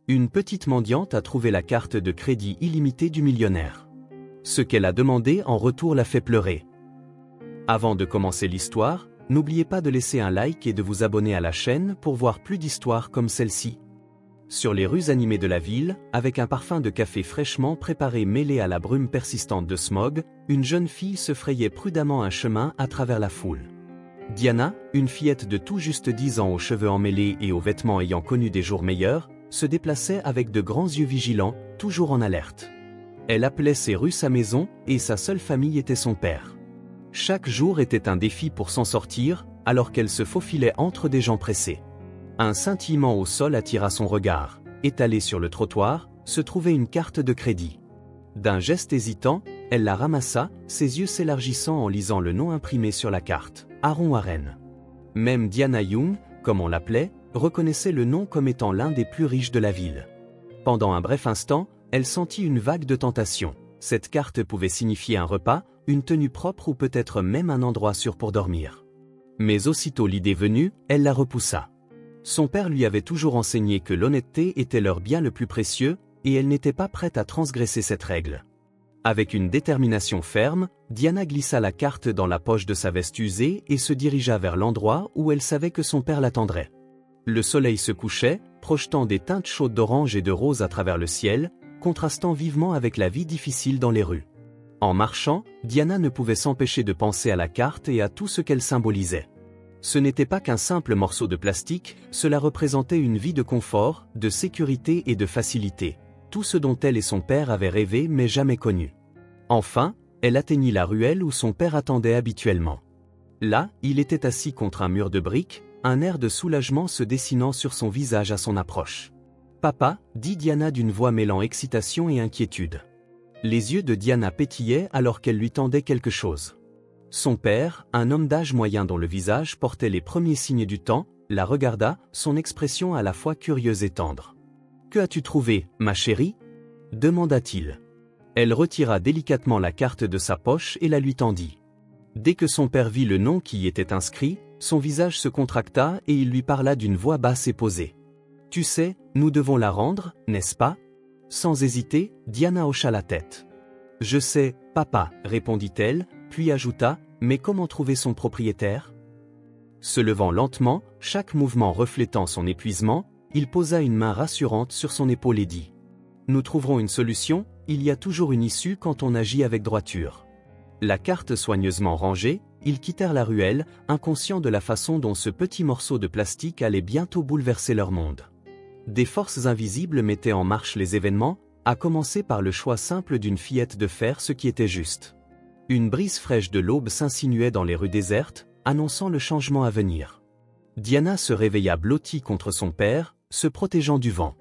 Une petite mendiante a trouvé la carte de crédit illimitée du millionnaire. Ce qu'elle a demandé en retour l'a fait pleurer. Avant de commencer l'histoire, n'oubliez pas de laisser un like et de vous abonner à la chaîne pour voir plus d'histoires comme celle-ci. Sur les rues animées de la ville, avec un parfum de café fraîchement préparé mêlé à la brume persistante de smog, une jeune fille se frayait prudemment un chemin à travers la foule. Diana, une fillette de tout juste 10 ans aux cheveux emmêlés et aux vêtements ayant connu des jours meilleurs, se déplaçait avec de grands yeux vigilants, toujours en alerte. Elle appelait ses rues sa maison, et sa seule famille était son père. Chaque jour était un défi pour s'en sortir, alors qu'elle se faufilait entre des gens pressés. Un scintillement au sol attira son regard. Étalée sur le trottoir, se trouvait une carte de crédit. D'un geste hésitant, elle la ramassa, ses yeux s'élargissant en lisant le nom imprimé sur la carte, Aaron Warren. Même Diana Young, comme on l'appelait, reconnaissait le nom comme étant l'un des plus riches de la ville. Pendant un bref instant, elle sentit une vague de tentation. Cette carte pouvait signifier un repas, une tenue propre ou peut-être même un endroit sûr pour dormir. Mais aussitôt l'idée venue, elle la repoussa. Son père lui avait toujours enseigné que l'honnêteté était leur bien le plus précieux, et elle n'était pas prête à transgresser cette règle. Avec une détermination ferme, Diana glissa la carte dans la poche de sa veste usée et se dirigea vers l'endroit où elle savait que son père l'attendrait. Le soleil se couchait, projetant des teintes chaudes d'orange et de rose à travers le ciel, contrastant vivement avec la vie difficile dans les rues. En marchant, Diana ne pouvait s'empêcher de penser à la carte et à tout ce qu'elle symbolisait. Ce n'était pas qu'un simple morceau de plastique, cela représentait une vie de confort, de sécurité et de facilité, tout ce dont elle et son père avaient rêvé mais jamais connu. Enfin, elle atteignit la ruelle où son père attendait habituellement. Là, il était assis contre un mur de briques, un air de soulagement se dessinant sur son visage à son approche. « Papa » dit Diana d'une voix mêlant excitation et inquiétude. Les yeux de Diana pétillaient alors qu'elle lui tendait quelque chose. Son père, un homme d'âge moyen dont le visage portait les premiers signes du temps, la regarda, son expression à la fois curieuse et tendre. « Que as-tu trouvé, ma chérie » demanda-t-il. Elle retira délicatement la carte de sa poche et la lui tendit. Dès que son père vit le nom qui y était inscrit, son visage se contracta et il lui parla d'une voix basse et posée. « Tu sais, nous devons la rendre, n'est-ce pas » Sans hésiter, Diana hocha la tête. « Je sais, papa, » répondit-elle, puis ajouta, « mais comment trouver son propriétaire » Se levant lentement, chaque mouvement reflétant son épuisement, il posa une main rassurante sur son épaule et dit « Nous trouverons une solution, il y a toujours une issue quand on agit avec droiture. » La carte soigneusement rangée, ils quittèrent la ruelle, inconscients de la façon dont ce petit morceau de plastique allait bientôt bouleverser leur monde. Des forces invisibles mettaient en marche les événements, à commencer par le choix simple d'une fillette de faire ce qui était juste. Une brise fraîche de l'aube s'insinuait dans les rues désertes, annonçant le changement à venir. Diana se réveilla blottie contre son père, se protégeant du vent.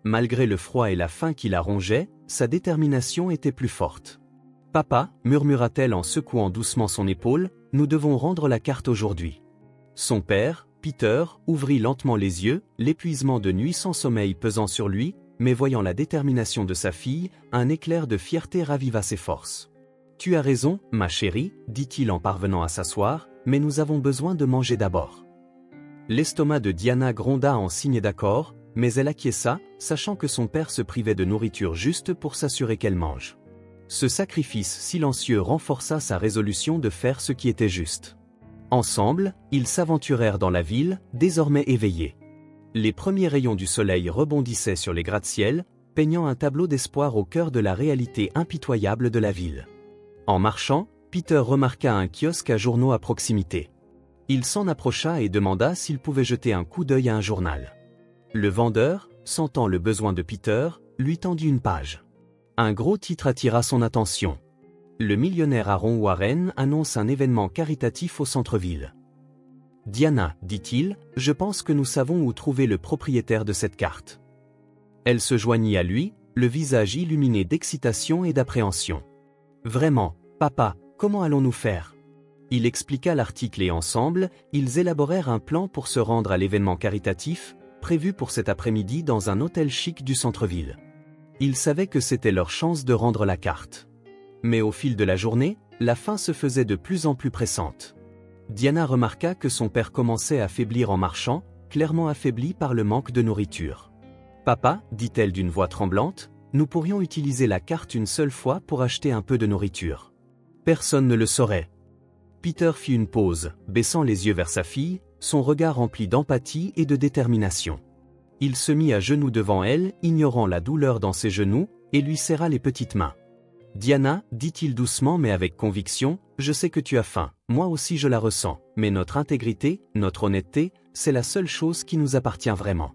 Malgré le froid et la faim qui la rongeaient, sa détermination était plus forte. « Papa » murmura-t-elle en secouant doucement son épaule, « nous devons rendre la carte aujourd'hui. » Son père, Peter, ouvrit lentement les yeux, l'épuisement de nuit sans sommeil pesant sur lui, mais voyant la détermination de sa fille, un éclair de fierté raviva ses forces. « Tu as raison, ma chérie, » dit-il en parvenant à s'asseoir, « mais nous avons besoin de manger d'abord. » L'estomac de Diana gronda en signe d'accord, mais elle acquiesça, sachant que son père se privait de nourriture juste pour s'assurer qu'elle mange. Ce sacrifice silencieux renforça sa résolution de faire ce qui était juste. Ensemble, ils s'aventurèrent dans la ville, désormais éveillés. Les premiers rayons du soleil rebondissaient sur les gratte-ciel, peignant un tableau d'espoir au cœur de la réalité impitoyable de la ville. En marchant, Peter remarqua un kiosque à journaux à proximité. Il s'en approcha et demanda s'il pouvait jeter un coup d'œil à un journal. Le vendeur, sentant le besoin de Peter, lui tendit une page. Un gros titre attira son attention. Le millionnaire Aaron Warren annonce un événement caritatif au centre-ville. « Diana, » dit-il, « je pense que nous savons où trouver le propriétaire de cette carte. » Elle se joignit à lui, le visage illuminé d'excitation et d'appréhension. « Vraiment, papa, comment allons-nous faire ?» Il expliqua l'article et ensemble, ils élaborèrent un plan pour se rendre à l'événement caritatif, prévu pour cet après-midi dans un hôtel chic du centre-ville. Ils savaient que c'était leur chance de rendre la carte. Mais au fil de la journée, la faim se faisait de plus en plus pressante. Diana remarqua que son père commençait à faiblir en marchant, clairement affaibli par le manque de nourriture. Papa, dit-elle d'une voix tremblante, nous pourrions utiliser la carte une seule fois pour acheter un peu de nourriture. Personne ne le saurait. Peter fit une pause, baissant les yeux vers sa fille, son regard rempli d'empathie et de détermination. Il se mit à genoux devant elle, ignorant la douleur dans ses genoux, et lui serra les petites mains. « Diana, dit-il doucement mais avec conviction, je sais que tu as faim, moi aussi je la ressens, mais notre intégrité, notre honnêteté, c'est la seule chose qui nous appartient vraiment.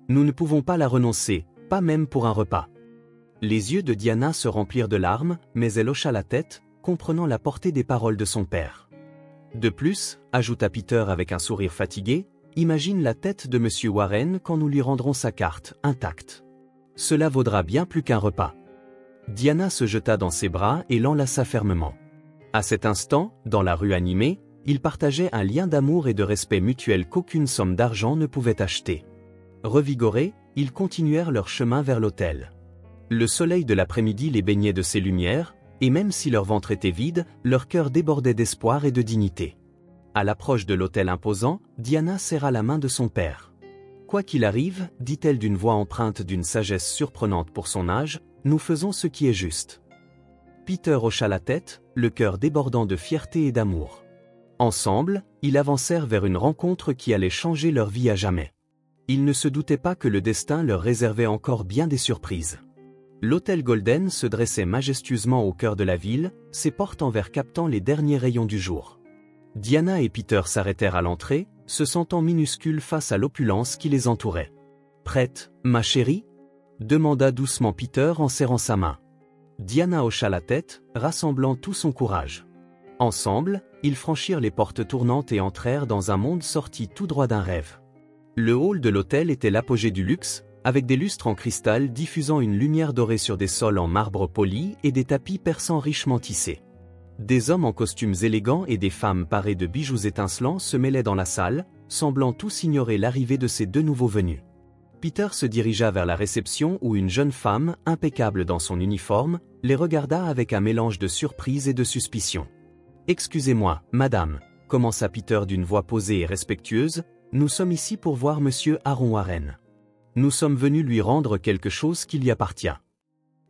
Nous ne pouvons pas la renoncer, pas même pour un repas. » Les yeux de Diana se remplirent de larmes, mais elle hocha la tête, comprenant la portée des paroles de son père. De plus, ajouta Peter avec un sourire fatigué, imagine la tête de Monsieur Warren quand nous lui rendrons sa carte, intacte. Cela vaudra bien plus qu'un repas. Diana se jeta dans ses bras et l'enlaça fermement. À cet instant, dans la rue animée, ils partageaient un lien d'amour et de respect mutuel qu'aucune somme d'argent ne pouvait acheter. Revigorés, ils continuèrent leur chemin vers l'hôtel. Le soleil de l'après-midi les baignait de ses lumières, et même si leur ventre était vide, leur cœur débordait d'espoir et de dignité. À l'approche de l'hôtel imposant, Diana serra la main de son père. « Quoi qu'il arrive, dit-elle d'une voix empreinte d'une sagesse surprenante pour son âge, nous faisons ce qui est juste. » Peter hocha la tête, le cœur débordant de fierté et d'amour. Ensemble, ils avancèrent vers une rencontre qui allait changer leur vie à jamais. Ils ne se doutaient pas que le destin leur réservait encore bien des surprises. L'hôtel Golden se dressait majestueusement au cœur de la ville, ses portes en verre captant les derniers rayons du jour. Diana et Peter s'arrêtèrent à l'entrée, se sentant minuscules face à l'opulence qui les entourait. « Prête, ma chérie ?» demanda doucement Peter en serrant sa main. Diana hocha la tête, rassemblant tout son courage. Ensemble, ils franchirent les portes tournantes et entrèrent dans un monde sorti tout droit d'un rêve. Le hall de l'hôtel était l'apogée du luxe, avec des lustres en cristal diffusant une lumière dorée sur des sols en marbre poli et des tapis persans richement tissés. Des hommes en costumes élégants et des femmes parées de bijoux étincelants se mêlaient dans la salle, semblant tous ignorer l'arrivée de ces deux nouveaux venus. Peter se dirigea vers la réception où une jeune femme, impeccable dans son uniforme, les regarda avec un mélange de surprise et de suspicion. « Excusez-moi, madame, » commença Peter d'une voix posée et respectueuse, « nous sommes ici pour voir monsieur Aaron Warren. Nous sommes venus lui rendre quelque chose qui lui appartient. »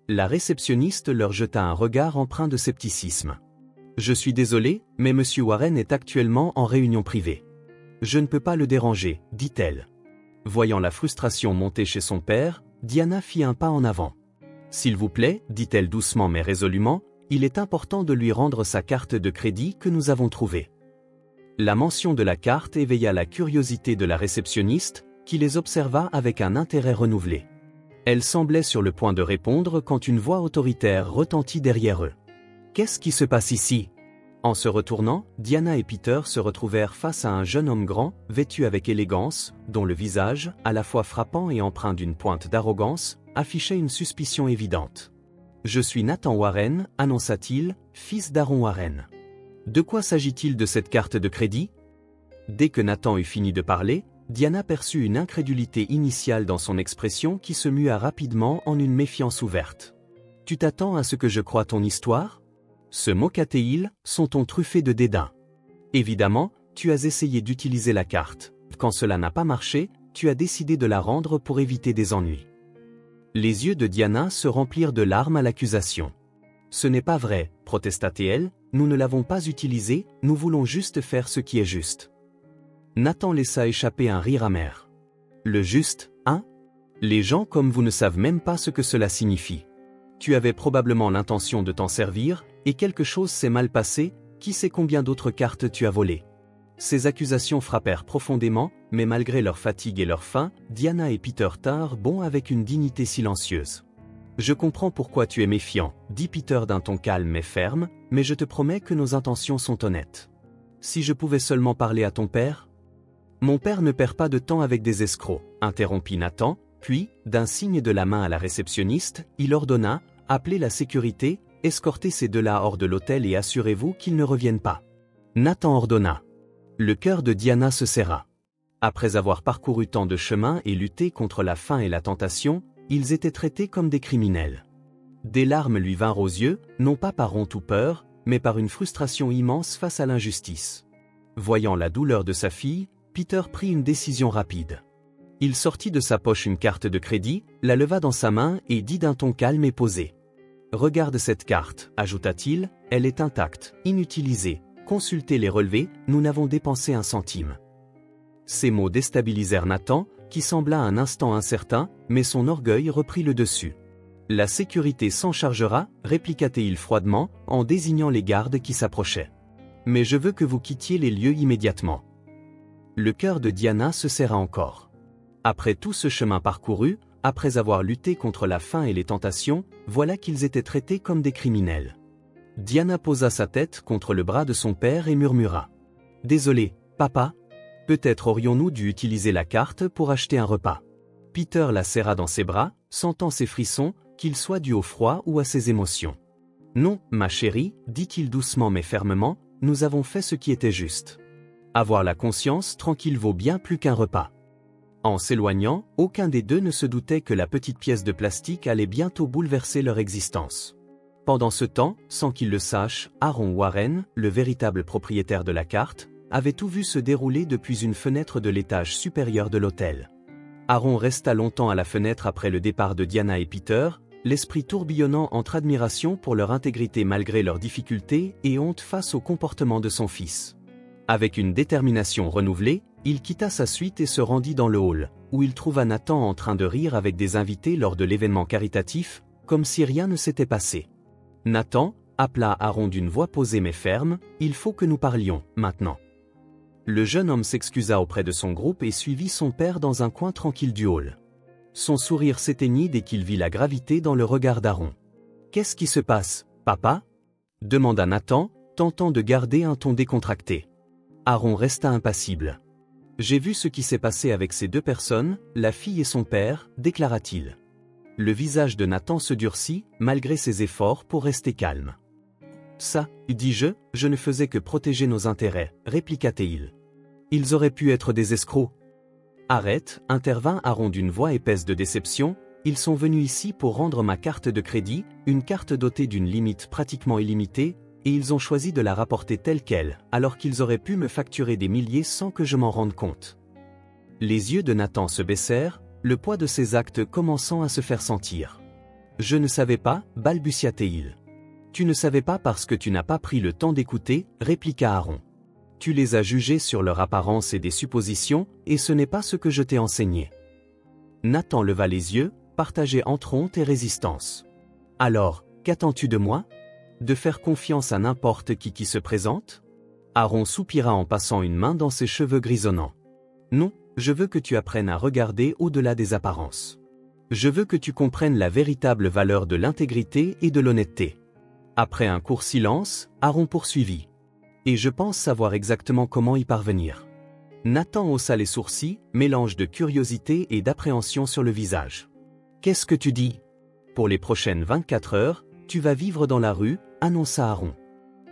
La réceptionniste leur jeta un regard empreint de scepticisme. « Je suis désolé, mais monsieur Warren est actuellement en réunion privée. Je ne peux pas le déranger, dit-elle. » Voyant la frustration monter chez son père, Diana fit un pas en avant. « S'il vous plaît, dit-elle doucement mais résolument, il est important de lui rendre sa carte de crédit que nous avons trouvée. » La mention de la carte éveilla la curiosité de la réceptionniste, qui les observa avec un intérêt renouvelé. Elle semblait sur le point de répondre quand une voix autoritaire retentit derrière eux. « Qu'est-ce qui se passe ici ?» En se retournant, Diana et Peter se retrouvèrent face à un jeune homme grand, vêtu avec élégance, dont le visage, à la fois frappant et empreint d'une pointe d'arrogance, affichait une suspicion évidente. « Je suis Nathan Warren, annonça-t-il, fils d'Aaron Warren. De quoi s'agit-il de cette carte de crédit ?» Dès que Nathan eut fini de parler, Diana perçut une incrédulité initiale dans son expression qui se mua rapidement en une méfiance ouverte. « Tu t'attends à ce que je croie ton histoire ? Se moqua-t-il, son ton truffé de dédain. Évidemment, tu as essayé d'utiliser la carte. Quand cela n'a pas marché, tu as décidé de la rendre pour éviter des ennuis. » Les yeux de Diana se remplirent de larmes à l'accusation. « Ce n'est pas vrai, protesta-t-elle, nous ne l'avons pas utilisée, nous voulons juste faire ce qui est juste. » Nathan laissa échapper un rire amer. « Le juste, hein ? Les gens comme vous ne savent même pas ce que cela signifie. Tu avais probablement l'intention de t'en servir, et quelque chose s'est mal passé, qui sait combien d'autres cartes tu as volées. » Ces accusations frappèrent profondément, mais malgré leur fatigue et leur faim, Diana et Peter tinrent bon avec une dignité silencieuse. « Je comprends pourquoi tu es méfiant, » dit Peter d'un ton calme mais ferme, « mais je te promets que nos intentions sont honnêtes. Si je pouvais seulement parler à ton père… » « Mon père ne perd pas de temps avec des escrocs, » interrompit Nathan, puis, d'un signe de la main à la réceptionniste, il ordonna, « Appelez la sécurité, escortez ces deux-là hors de l'hôtel et assurez-vous qu'ils ne reviennent pas. » Nathan ordonna. Le cœur de Diana se serra. Après avoir parcouru tant de chemins et lutté contre la faim et la tentation, ils étaient traités comme des criminels. Des larmes lui vinrent aux yeux, non pas par honte ou peur, mais par une frustration immense face à l'injustice. Voyant la douleur de sa fille, Peter prit une décision rapide. « Il sortit de sa poche une carte de crédit, la leva dans sa main et dit d'un ton calme et posé. « Regarde cette carte, ajouta-t-il, elle est intacte, inutilisée. Consultez les relevés, nous n'avons dépensé un centime. » Ces mots déstabilisèrent Nathan, qui sembla un instant incertain, mais son orgueil reprit le dessus. « La sécurité s'en chargera, répliqua-t-il froidement, en désignant les gardes qui s'approchaient. « Mais je veux que vous quittiez les lieux immédiatement. » Le cœur de Diana se serra encore. Après tout ce chemin parcouru, après avoir lutté contre la faim et les tentations, voilà qu'ils étaient traités comme des criminels. Diana posa sa tête contre le bras de son père et murmura. « Désolé, papa. Peut-être aurions-nous dû utiliser la carte pour acheter un repas. » Peter la serra dans ses bras, sentant ses frissons, qu'ils soient dus au froid ou à ses émotions. « Non, ma chérie, dit-il doucement mais fermement, nous avons fait ce qui était juste. Avoir la conscience tranquille vaut bien plus qu'un repas. » En s'éloignant, aucun des deux ne se doutait que la petite pièce de plastique allait bientôt bouleverser leur existence. Pendant ce temps, sans qu'ils le sachent, Aaron Warren, le véritable propriétaire de la carte, avait tout vu se dérouler depuis une fenêtre de l'étage supérieur de l'hôtel. Aaron resta longtemps à la fenêtre après le départ de Diana et Peter, l'esprit tourbillonnant entre admiration pour leur intégrité malgré leurs difficultés et honte face au comportement de son fils. Avec une détermination renouvelée, il quitta sa suite et se rendit dans le hall, où il trouva Nathan en train de rire avec des invités lors de l'événement caritatif, comme si rien ne s'était passé. Nathan, appela Aaron d'une voix posée mais ferme, « Il faut que nous parlions, maintenant. » Le jeune homme s'excusa auprès de son groupe et suivit son père dans un coin tranquille du hall. Son sourire s'éteignit dès qu'il vit la gravité dans le regard d'Aaron. « Qu'est-ce qui se passe, papa ?» demanda Nathan, tentant de garder un ton décontracté. Aaron resta impassible. « J'ai vu ce qui s'est passé avec ces deux personnes, la fille et son père, déclara-t-il. » Le visage de Nathan se durcit, malgré ses efforts pour rester calme. « Ça, dis-je ne faisais que protéger nos intérêts, répliqua-t-il. Ils auraient pu être des escrocs. » « Arrête, intervint Aaron d'une voix épaisse de déception, ils sont venus ici pour rendre ma carte de crédit, une carte dotée d'une limite pratiquement illimitée, et ils ont choisi de la rapporter telle qu'elle, alors qu'ils auraient pu me facturer des milliers sans que je m'en rende compte. » Les yeux de Nathan se baissèrent, le poids de ses actes commençant à se faire sentir. « Je ne savais pas, balbutia-t-il. »« Tu ne savais pas parce que tu n'as pas pris le temps d'écouter, répliqua Aaron. Tu les as jugés sur leur apparence et des suppositions, et ce n'est pas ce que je t'ai enseigné. » Nathan leva les yeux, partagé entre honte et résistance. « Alors, qu'attends-tu de moi ? De faire confiance à n'importe qui se présente ?» Aaron soupira en passant une main dans ses cheveux grisonnants. « Non, je veux que tu apprennes à regarder au-delà des apparences. Je veux que tu comprennes la véritable valeur de l'intégrité et de l'honnêteté. » Après un court silence, Aaron poursuivit. « Et je pense savoir exactement comment y parvenir. » Nathan haussa les sourcils, mélange de curiosité et d'appréhension sur le visage. « Qu'est-ce que tu dis ? Pour les prochaines 24 heures, tu vas vivre dans la rue, annonça Aaron.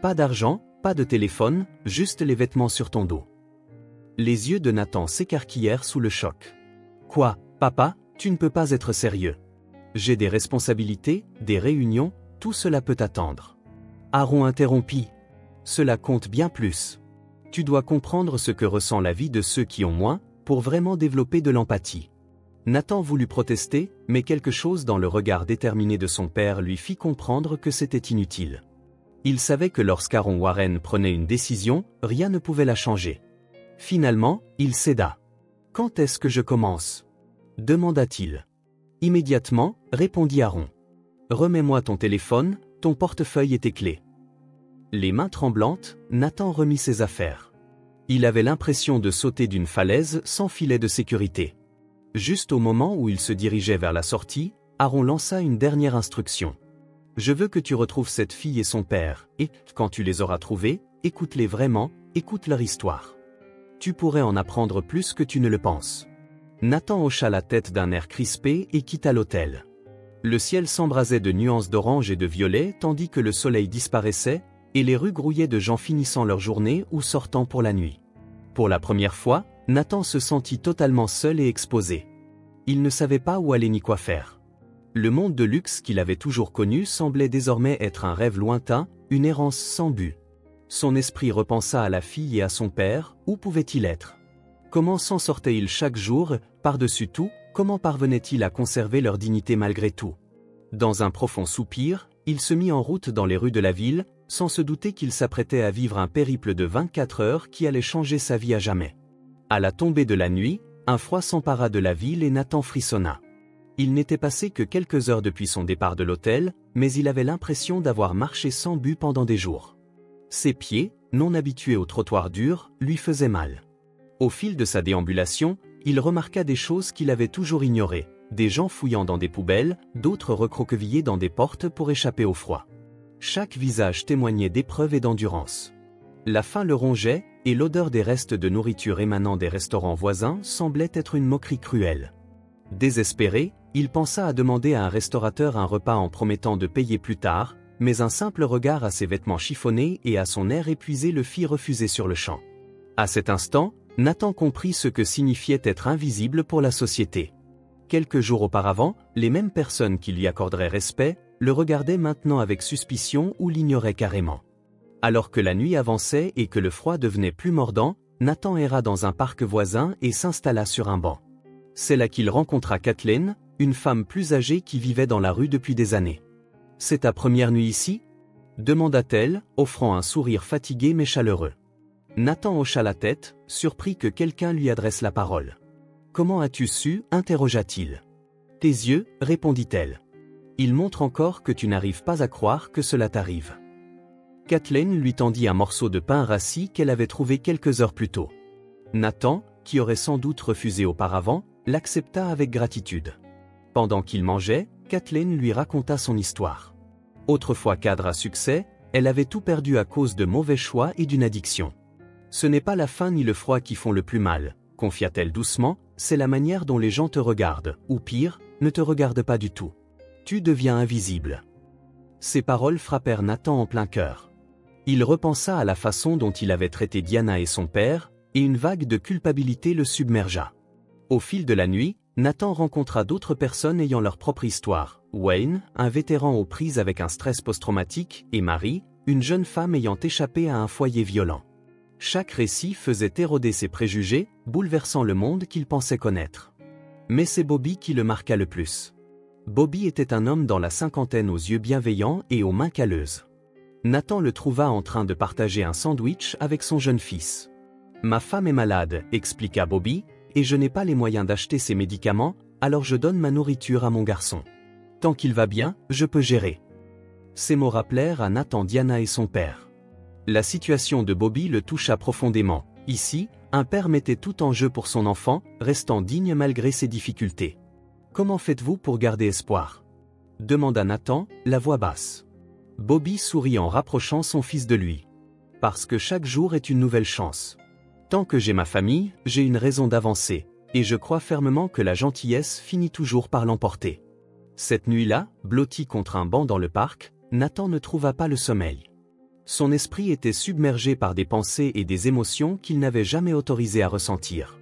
Pas d'argent, pas de téléphone, juste les vêtements sur ton dos. » Les yeux de Nathan s'écarquillèrent sous le choc. « Quoi, papa, tu ne peux pas être sérieux. J'ai des responsabilités, des réunions, tout cela peut attendre. » Aaron interrompit. « Cela compte bien plus. Tu dois comprendre ce que ressent la vie de ceux qui ont moins, pour vraiment développer de l'empathie. » Nathan voulut protester, mais quelque chose dans le regard déterminé de son père lui fit comprendre que c'était inutile. Il savait que lorsqu'Aaron Warren prenait une décision, rien ne pouvait la changer. Finalement, il céda. « Quand est-ce que je commence ? » demanda-t-il. « Immédiatement, répondit Aaron. « Remets-moi ton téléphone, ton portefeuille et tes clés. » Les mains tremblantes, Nathan remit ses affaires. Il avait l'impression de sauter d'une falaise sans filet de sécurité. Juste au moment où il se dirigeait vers la sortie, Aaron lança une dernière instruction. « Je veux que tu retrouves cette fille et son père, et, quand tu les auras trouvés, écoute-les vraiment, écoute leur histoire. Tu pourrais en apprendre plus que tu ne le penses. » Nathan hocha la tête d'un air crispé et quitta l'hôtel. Le ciel s'embrasait de nuances d'orange et de violet tandis que le soleil disparaissait, et les rues grouillaient de gens finissant leur journée ou sortant pour la nuit. Pour la première fois, Nathan se sentit totalement seul et exposé. Il ne savait pas où aller ni quoi faire. Le monde de luxe qu'il avait toujours connu semblait désormais être un rêve lointain, une errance sans but. Son esprit repensa à la fille et à son père, où pouvait-il être ? Comment s'en sortait-il chaque jour, Par-dessus tout, comment parvenaient-ils à conserver leur dignité malgré tout? Dans un profond soupir, il se mit en route dans les rues de la ville, sans se douter qu'il s'apprêtait à vivre un périple de 24 heures qui allait changer sa vie à jamais. À la tombée de la nuit, un froid s'empara de la ville et Nathan frissonna. Il n'était passé que quelques heures depuis son départ de l'hôtel, mais il avait l'impression d'avoir marché sans but pendant des jours. Ses pieds, non habitués aux trottoirs durs, lui faisaient mal. Au fil de sa déambulation, il remarqua des choses qu'il avait toujours ignorées, des gens fouillant dans des poubelles, d'autres recroquevillés dans des portes pour échapper au froid. Chaque visage témoignait d'épreuve et d'endurance. La faim le rongeait, et l'odeur des restes de nourriture émanant des restaurants voisins semblait être une moquerie cruelle. Désespéré, il pensa à demander à un restaurateur un repas en promettant de payer plus tard, mais un simple regard à ses vêtements chiffonnés et à son air épuisé le fit refuser sur le champ. À cet instant, Nathan comprit ce que signifiait être invisible pour la société. Quelques jours auparavant, les mêmes personnes qui lui accorderaient respect, le regardaient maintenant avec suspicion ou l'ignoraient carrément. Alors que la nuit avançait et que le froid devenait plus mordant, Nathan erra dans un parc voisin et s'installa sur un banc. C'est là qu'il rencontra Kathleen, une femme plus âgée qui vivait dans la rue depuis des années. « C'est ta première nuit ici ?» demanda-t-elle, offrant un sourire fatigué mais chaleureux. Nathan hocha la tête, surpris que quelqu'un lui adresse la parole. « Comment as-tu su ?» interrogea-t-il. « Tes yeux, répondit-elle. Ils montrent encore que tu n'arrives pas à croire que cela t'arrive. » Kathleen lui tendit un morceau de pain rassis qu'elle avait trouvé quelques heures plus tôt. Nathan, qui aurait sans doute refusé auparavant, l'accepta avec gratitude. Pendant qu'il mangeait, Kathleen lui raconta son histoire. Autrefois cadre à succès, elle avait tout perdu à cause de mauvais choix et d'une addiction. « Ce n'est pas la faim ni le froid qui font le plus mal, » confia-t-elle doucement, « c'est la manière dont les gens te regardent, ou pire, ne te regardent pas du tout. Tu deviens invisible. » Ces paroles frappèrent Nathan en plein cœur. Il repensa à la façon dont il avait traité Diana et son père, et une vague de culpabilité le submergea. Au fil de la nuit, Nathan rencontra d'autres personnes ayant leur propre histoire. Wayne, un vétéran aux prises avec un stress post-traumatique, et Marie, une jeune femme ayant échappé à un foyer violent. Chaque récit faisait éroder ses préjugés, bouleversant le monde qu'il pensait connaître. Mais c'est Bobby qui le marqua le plus. Bobby était un homme dans la cinquantaine aux yeux bienveillants et aux mains calleuses. Nathan le trouva en train de partager un sandwich avec son jeune fils. « Ma femme est malade, expliqua Bobby, et je n'ai pas les moyens d'acheter ses médicaments, alors je donne ma nourriture à mon garçon. Tant qu'il va bien, je peux gérer. » Ces mots rappelèrent à Nathan Diana et son père. La situation de Bobby le toucha profondément. Ici, un père mettait tout en jeu pour son enfant, restant digne malgré ses difficultés. « Comment faites-vous pour garder espoir ?» demanda Nathan, la voix basse. Bobby sourit en rapprochant son fils de lui. « Parce que chaque jour est une nouvelle chance. Tant que j'ai ma famille, j'ai une raison d'avancer, et je crois fermement que la gentillesse finit toujours par l'emporter. » Cette nuit-là, blotti contre un banc dans le parc, Nathan ne trouva pas le sommeil. Son esprit était submergé par des pensées et des émotions qu'il n'avait jamais autorisé à ressentir.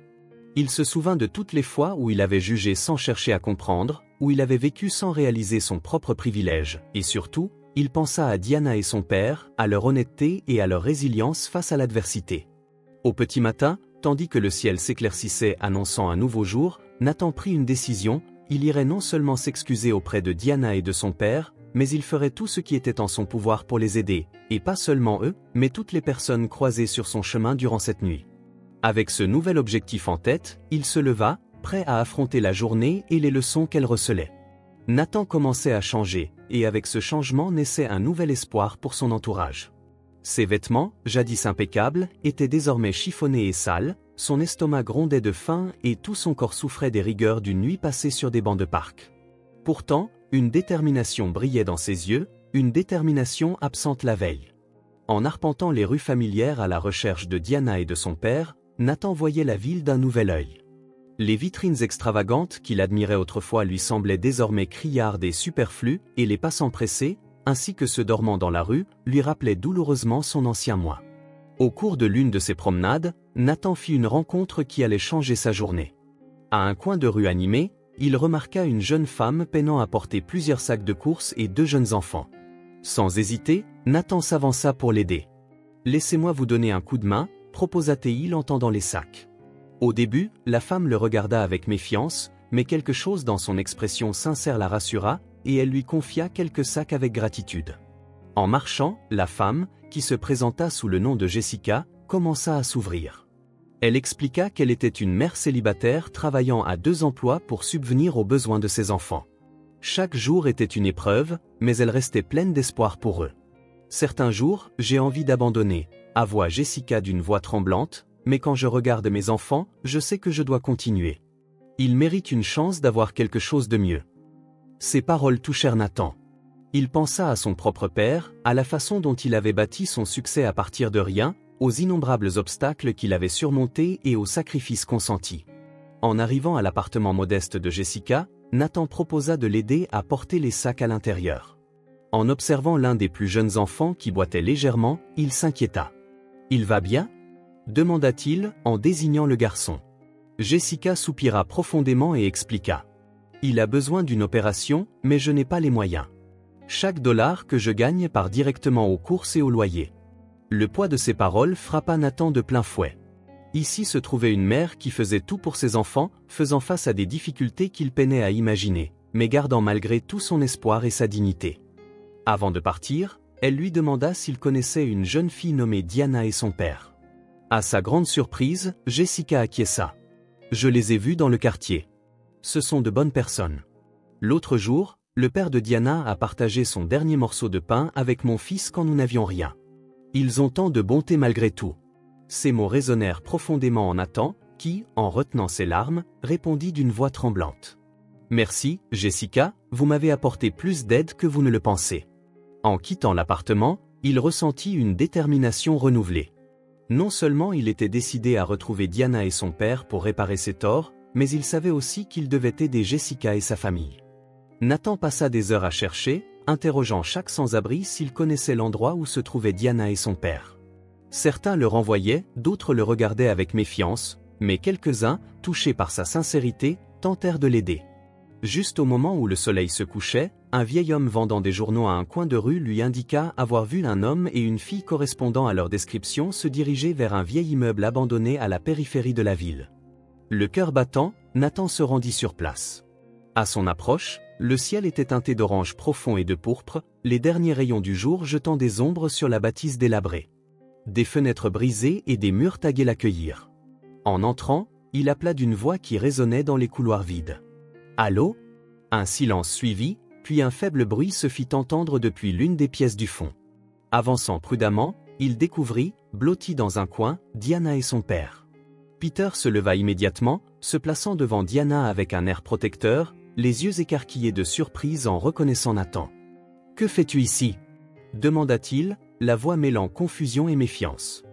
Il se souvint de toutes les fois où il avait jugé sans chercher à comprendre, où il avait vécu sans réaliser son propre privilège, et surtout, il pensa à Diana et son père, à leur honnêteté et à leur résilience face à l'adversité. Au petit matin, tandis que le ciel s'éclaircissait annonçant un nouveau jour, Nathan prit une décision, il irait non seulement s'excuser auprès de Diana et de son père, mais il ferait tout ce qui était en son pouvoir pour les aider, et pas seulement eux, mais toutes les personnes croisées sur son chemin durant cette nuit. Avec ce nouvel objectif en tête, il se leva, prêt à affronter la journée et les leçons qu'elle recelait. Nathan commençait à changer, et avec ce changement naissait un nouvel espoir pour son entourage. Ses vêtements, jadis impeccables, étaient désormais chiffonnés et sales, son estomac grondait de faim et tout son corps souffrait des rigueurs d'une nuit passée sur des bancs de parc. Pourtant, une détermination brillait dans ses yeux, une détermination absente la veille. En arpentant les rues familières à la recherche de Diana et de son père, Nathan voyait la ville d'un nouvel œil. Les vitrines extravagantes qu'il admirait autrefois lui semblaient désormais criardes et superflues, et les passants pressés, ainsi que ceux dormant dans la rue, lui rappelaient douloureusement son ancien moi. Au cours de l'une de ses promenades, Nathan fit une rencontre qui allait changer sa journée. À un coin de rue animé, il remarqua une jeune femme peinant à porter plusieurs sacs de courses et 2 jeunes enfants. Sans hésiter, Nathan s'avança pour l'aider. « Laissez-moi vous donner un coup de main » proposa-t-il en tendant les sacs. Au début, la femme le regarda avec méfiance, mais quelque chose dans son expression sincère la rassura, et elle lui confia quelques sacs avec gratitude. En marchant, la femme, qui se présenta sous le nom de Jessica, commença à s'ouvrir. Elle expliqua qu'elle était une mère célibataire travaillant à 2 emplois pour subvenir aux besoins de ses enfants. Chaque jour était une épreuve, mais elle restait pleine d'espoir pour eux. Certains jours, j'ai envie d'abandonner, avoua Jessica d'une voix tremblante, mais quand je regarde mes enfants, je sais que je dois continuer. Ils méritent une chance d'avoir quelque chose de mieux. Ces paroles touchèrent Nathan. Il pensa à son propre père, à la façon dont il avait bâti son succès à partir de rien, aux innombrables obstacles qu'il avait surmontés et aux sacrifices consentis. En arrivant à l'appartement modeste de Jessica, Nathan proposa de l'aider à porter les sacs à l'intérieur. En observant l'un des plus jeunes enfants qui boitait légèrement, il s'inquiéta. « Il va bien ?» demanda-t-il en désignant le garçon. Jessica soupira profondément et expliqua. « Il a besoin d'une opération, mais je n'ai pas les moyens. Chaque dollar que je gagne part directement aux courses et au loyer. » Le poids de ces paroles frappa Nathan de plein fouet. Ici se trouvait une mère qui faisait tout pour ses enfants, faisant face à des difficultés qu'il peinait à imaginer, mais gardant malgré tout son espoir et sa dignité. Avant de partir, elle lui demanda s'il connaissait une jeune fille nommée Diana et son père. À sa grande surprise, Jessica acquiesça. « Je les ai vus dans le quartier. Ce sont de bonnes personnes. L'autre jour, le père de Diana a partagé son dernier morceau de pain avec mon fils quand nous n'avions rien. Ils ont tant de bonté malgré tout. » Ces mots résonnèrent profondément en Nathan, qui, en retenant ses larmes, répondit d'une voix tremblante. « Merci, Jessica, vous m'avez apporté plus d'aide que vous ne le pensez. » En quittant l'appartement, il ressentit une détermination renouvelée. Non seulement il était décidé à retrouver Diana et son père pour réparer ses torts, mais il savait aussi qu'il devait aider Jessica et sa famille. Nathan passa des heures à chercher, interrogeant chaque sans-abri s'il connaissait l'endroit où se trouvaient Diana et son père. Certains le renvoyaient, d'autres le regardaient avec méfiance, mais quelques-uns, touchés par sa sincérité, tentèrent de l'aider. Juste au moment où le soleil se couchait, un vieil homme vendant des journaux à un coin de rue lui indiqua avoir vu un homme et une fille correspondant à leur description se diriger vers un vieil immeuble abandonné à la périphérie de la ville. Le cœur battant, Nathan se rendit sur place. À son approche, le ciel était teinté d'orange profond et de pourpre, les derniers rayons du jour jetant des ombres sur la bâtisse délabrée. Des fenêtres brisées et des murs tagués l'accueillirent. En entrant, il appela d'une voix qui résonnait dans les couloirs vides. « Allô ?» Un silence suivit, puis un faible bruit se fit entendre depuis l'une des pièces du fond. Avançant prudemment, il découvrit, blotti dans un coin, Diana et son père. Peter se leva immédiatement, se plaçant devant Diana avec un air protecteur, les yeux écarquillés de surprise en reconnaissant Nathan. « Que fais-tu ici ?» demanda-t-il, la voix mêlant confusion et méfiance.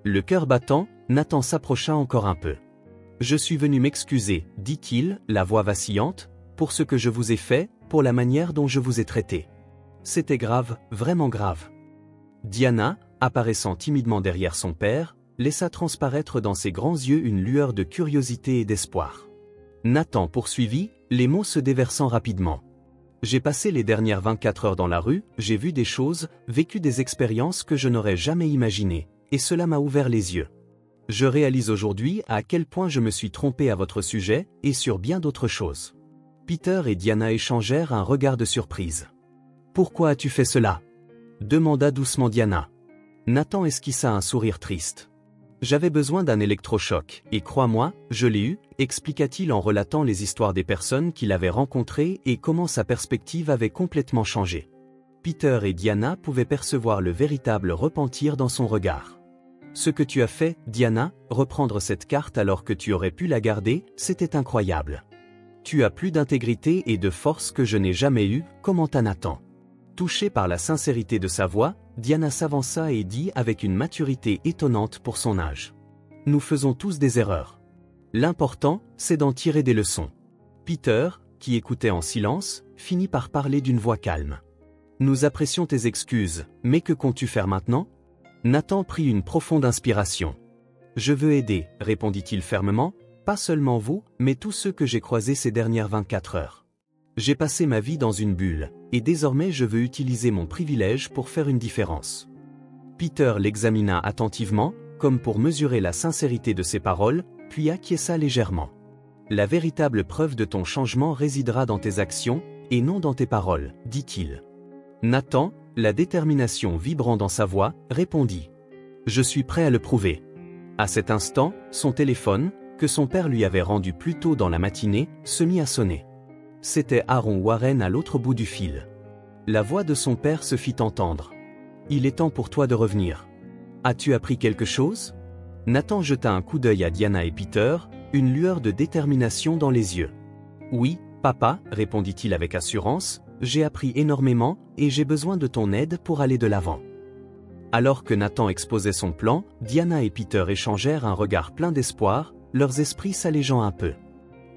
Le cœur battant, Nathan s'approcha encore un peu. « Je suis venu m'excuser, dit-il, la voix vacillante, pour ce que je vous ai fait, pour la manière dont je vous ai traité. C'était grave, vraiment grave. » Diana, apparaissant timidement derrière son père, laissa transparaître dans ses grands yeux une lueur de curiosité et d'espoir. Nathan poursuivit, les mots se déversant rapidement. J'ai passé les dernières 24 heures dans la rue, j'ai vu des choses, vécu des expériences que je n'aurais jamais imaginées, et cela m'a ouvert les yeux. Je réalise aujourd'hui à quel point je me suis trompé à votre sujet, et sur bien d'autres choses. Peter et Diana échangèrent un regard de surprise. « Pourquoi as-tu fait cela ?» demanda doucement Diana. Nathan esquissa un sourire triste. « J'avais besoin d'un électrochoc, et crois-moi, je l'ai eu, expliqua-t-il en relatant les histoires des personnes qu'il avait rencontrées et comment sa perspective avait complètement changé. Peter et Diana pouvaient percevoir le véritable repentir dans son regard. « Ce que tu as fait, Diana, reprendre cette carte alors que tu aurais pu la garder, c'était incroyable. Tu as plus d'intégrité et de force que je n'ai jamais eu, commenta Nathan. » Touchée par la sincérité de sa voix, Diana s'avança et dit avec une maturité étonnante pour son âge. « Nous faisons tous des erreurs. L'important, c'est d'en tirer des leçons. » Peter, qui écoutait en silence, finit par parler d'une voix calme. « Nous apprécions tes excuses, mais que comptes-tu faire maintenant ?» Nathan prit une profonde inspiration. « Je veux aider, répondit-il fermement, pas seulement vous, mais tous ceux que j'ai croisés ces dernières 24 heures. J'ai passé ma vie dans une bulle, et désormais je veux utiliser mon privilège pour faire une différence. » Peter l'examina attentivement, comme pour mesurer la sincérité de ses paroles, puis acquiesça légèrement. La véritable preuve de ton changement résidera dans tes actions, et non dans tes paroles, dit-il. Nathan, la détermination vibrant dans sa voix, répondit. Je suis prêt à le prouver. À cet instant, son téléphone, que son père lui avait rendu plus tôt dans la matinée, se mit à sonner. C'était Aaron Warren à l'autre bout du fil. La voix de son père se fit entendre. Il est temps pour toi de revenir. As-tu appris quelque chose? Nathan jeta un coup d'œil à Diana et Peter, une lueur de détermination dans les yeux. Oui, papa, répondit-il avec assurance, j'ai appris énormément et j'ai besoin de ton aide pour aller de l'avant. Alors que Nathan exposait son plan, Diana et Peter échangèrent un regard plein d'espoir, leurs esprits s'allégeant un peu.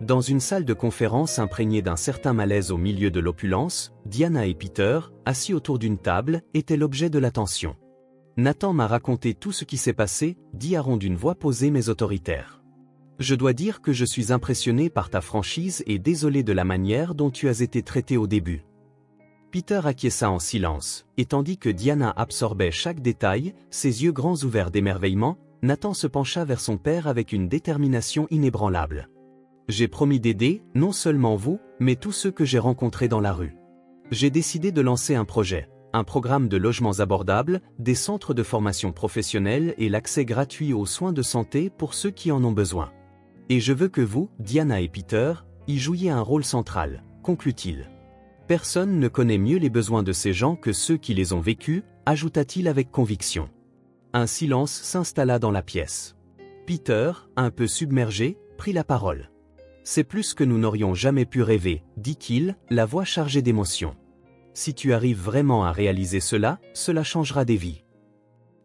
Dans une salle de conférence imprégnée d'un certain malaise au milieu de l'opulence, Diana et Peter, assis autour d'une table, étaient l'objet de l'attention. Nathan m'a raconté tout ce qui s'est passé, dit Aaron d'une voix posée mais autoritaire. Je dois dire que je suis impressionné par ta franchise et désolé de la manière dont tu as été traité au début. Peter acquiesça en silence, et tandis que Diana absorbait chaque détail, ses yeux grands ouverts d'émerveillement, Nathan se pencha vers son père avec une détermination inébranlable. J'ai promis d'aider, non seulement vous, mais tous ceux que j'ai rencontrés dans la rue. J'ai décidé de lancer un projet, un programme de logements abordables, des centres de formation professionnelle et l'accès gratuit aux soins de santé pour ceux qui en ont besoin. Et je veux que vous, Diana et Peter, y jouiez un rôle central, conclut-il. Personne ne connaît mieux les besoins de ces gens que ceux qui les ont vécus, ajouta-t-il avec conviction. Un silence s'installa dans la pièce. Peter, un peu submergé, prit la parole. C'est plus que nous n'aurions jamais pu rêver, dit-il, la voix chargée d'émotion. Si tu arrives vraiment à réaliser cela, cela changera des vies.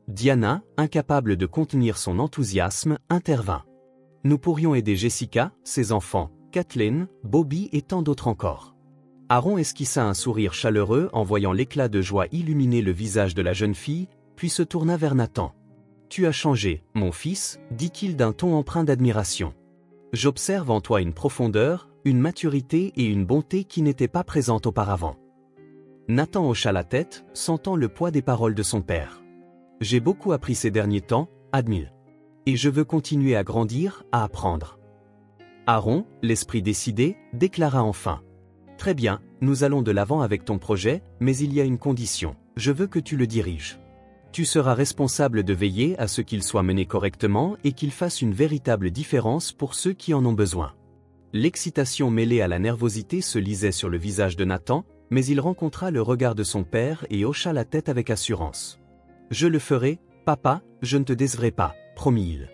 Diana, incapable de contenir son enthousiasme, intervint. Nous pourrions aider Jessica, ses enfants, Kathleen, Bobby et tant d'autres encore. Aaron esquissa un sourire chaleureux en voyant l'éclat de joie illuminer le visage de la jeune fille, puis se tourna vers Nathan. « Tu as changé, mon fils, dit-il d'un ton empreint d'admiration. J'observe en toi une profondeur, une maturité et une bonté qui n'étaient pas présentes auparavant. » Nathan hocha la tête, sentant le poids des paroles de son père. « J'ai beaucoup appris ces derniers temps, admire. Et je veux continuer à grandir, à apprendre. » Aaron, l'esprit décidé, déclara enfin. Très bien, nous allons de l'avant avec ton projet, mais il y a une condition, je veux que tu le diriges. Tu seras responsable de veiller à ce qu'il soit mené correctement et qu'il fasse une véritable différence pour ceux qui en ont besoin. L'excitation mêlée à la nervosité se lisait sur le visage de Nathan, mais il rencontra le regard de son père et hocha la tête avec assurance. Je le ferai, papa, je ne te décevrai pas, promit-il.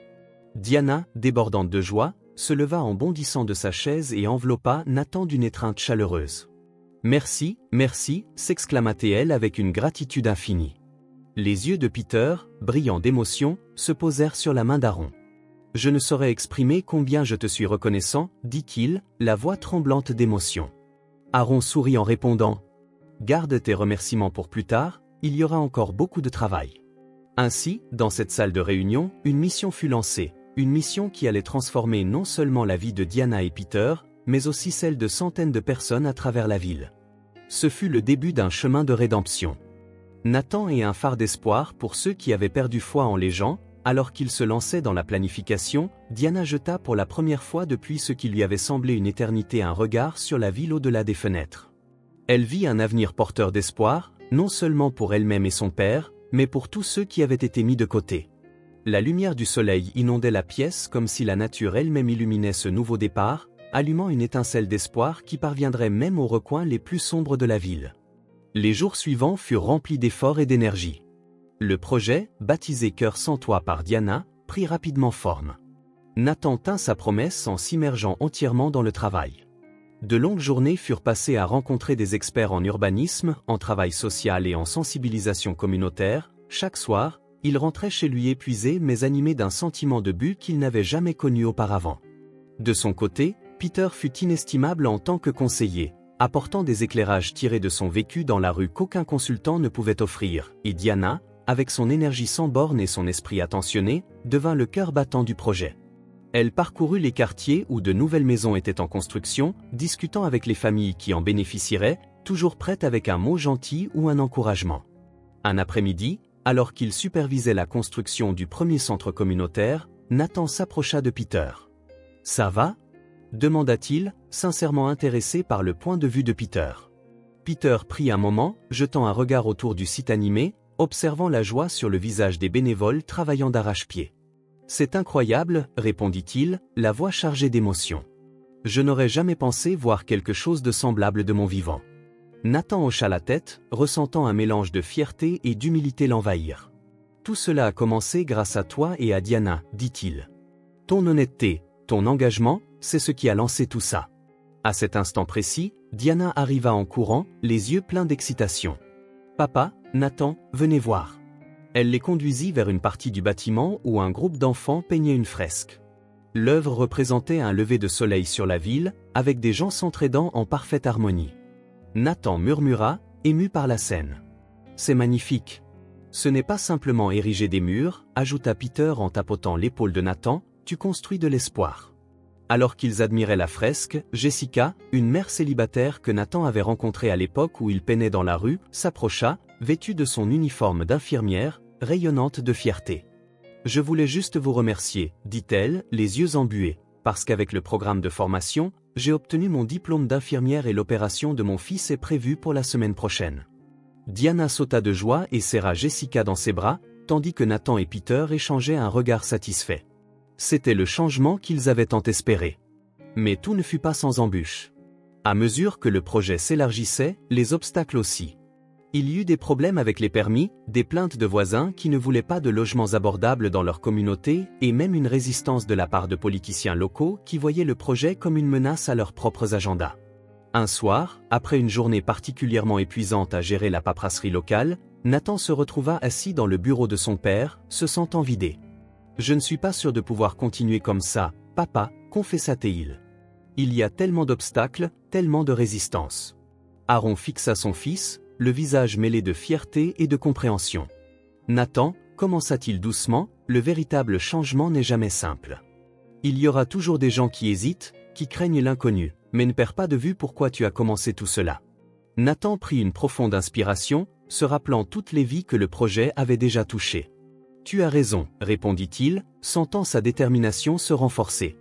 Diana, débordante de joie, se leva en bondissant de sa chaise et enveloppa Nathan d'une étreinte chaleureuse. « Merci, merci » s'exclama-t-elle avec une gratitude infinie. Les yeux de Peter, brillants d'émotion, se posèrent sur la main d'Aaron. « Je ne saurais exprimer combien je te suis reconnaissant, dit-il, la voix tremblante d'émotion. Aaron sourit en répondant. « Garde tes remerciements pour plus tard, il y aura encore beaucoup de travail. » Ainsi, dans cette salle de réunion, une mission fut lancée. Une mission qui allait transformer non seulement la vie de Diana et Peter, mais aussi celle de centaines de personnes à travers la ville. Ce fut le début d'un chemin de rédemption. Nathan est un phare d'espoir pour ceux qui avaient perdu foi en les gens, alors qu'ils se lançaient dans la planification, Diana jeta pour la première fois depuis ce qui lui avait semblé une éternité un regard sur la ville au-delà des fenêtres. Elle vit un avenir porteur d'espoir, non seulement pour elle-même et son père, mais pour tous ceux qui avaient été mis de côté. La lumière du soleil inondait la pièce comme si la nature elle-même illuminait ce nouveau départ, allumant une étincelle d'espoir qui parviendrait même aux recoins les plus sombres de la ville. Les jours suivants furent remplis d'efforts et d'énergie. Le projet, baptisé Cœur sans toit par Diana, prit rapidement forme. Nathan tint sa promesse en s'immergeant entièrement dans le travail. De longues journées furent passées à rencontrer des experts en urbanisme, en travail social et en sensibilisation communautaire. Chaque soir, il rentrait chez lui épuisé mais animé d'un sentiment de but qu'il n'avait jamais connu auparavant. De son côté, Peter fut inestimable en tant que conseiller, apportant des éclairages tirés de son vécu dans la rue qu'aucun consultant ne pouvait offrir, et Diana, avec son énergie sans borne et son esprit attentionné, devint le cœur battant du projet. Elle parcourut les quartiers où de nouvelles maisons étaient en construction, discutant avec les familles qui en bénéficieraient, toujours prêtes avec un mot gentil ou un encouragement. Un après-midi, alors qu'il supervisait la construction du premier centre communautaire, Nathan s'approcha de Peter. Ça va? Demanda-t-il, sincèrement intéressé par le point de vue de Peter. Peter prit un moment, jetant un regard autour du site animé, observant la joie sur le visage des bénévoles travaillant d'arrache-pied. C'est incroyable, répondit-il, la voix chargée d'émotion. Je n'aurais jamais pensé voir quelque chose de semblable de mon vivant. Nathan hocha la tête, ressentant un mélange de fierté et d'humilité l'envahir. Tout cela a commencé grâce à toi et à Diana, dit-il. Ton honnêteté, ton engagement, c'est ce qui a lancé tout ça. À cet instant précis, Diana arriva en courant, les yeux pleins d'excitation. Papa, Nathan, venez voir. Elle les conduisit vers une partie du bâtiment où un groupe d'enfants peignait une fresque. L'œuvre représentait un lever de soleil sur la ville, avec des gens s'entraidant en parfaite harmonie. Nathan murmura, ému par la scène. C'est magnifique. Ce n'est pas simplement ériger des murs, ajouta Peter en tapotant l'épaule de Nathan, tu construis de l'espoir. Alors qu'ils admiraient la fresque, Jessica, une mère célibataire que Nathan avait rencontrée à l'époque où il peinait dans la rue, s'approcha, vêtue de son uniforme d'infirmière, rayonnante de fierté. Je voulais juste vous remercier, dit-elle, les yeux embués, parce qu'avec le programme de formation, j'ai obtenu mon diplôme d'infirmière et l'opération de mon fils est prévue pour la semaine prochaine. Diana sauta de joie et serra Jessica dans ses bras, tandis que Nathan et Peter échangeaient un regard satisfait. C'était le changement qu'ils avaient tant espéré. Mais tout ne fut pas sans embûches. À mesure que le projet s'élargissait, les obstacles aussi. Il y eut des problèmes avec les permis, des plaintes de voisins qui ne voulaient pas de logements abordables dans leur communauté et même une résistance de la part de politiciens locaux qui voyaient le projet comme une menace à leurs propres agendas. Un soir, après une journée particulièrement épuisante à gérer la paperasserie locale, Nathan se retrouva assis dans le bureau de son père, se sentant vidé. « Je ne suis pas sûr de pouvoir continuer comme ça, papa, confessa-t-il. Il y a tellement d'obstacles, tellement de résistance. » Aaron fixa son fils, le visage mêlé de fierté et de compréhension. « Nathan, commença-t-il doucement, le véritable changement n'est jamais simple. Il y aura toujours des gens qui hésitent, qui craignent l'inconnu, mais ne perds pas de vue pourquoi tu as commencé tout cela. » Nathan prit une profonde inspiration, se rappelant toutes les vies que le projet avait déjà touchées. « Tu as raison, répondit-il, sentant sa détermination se renforcer.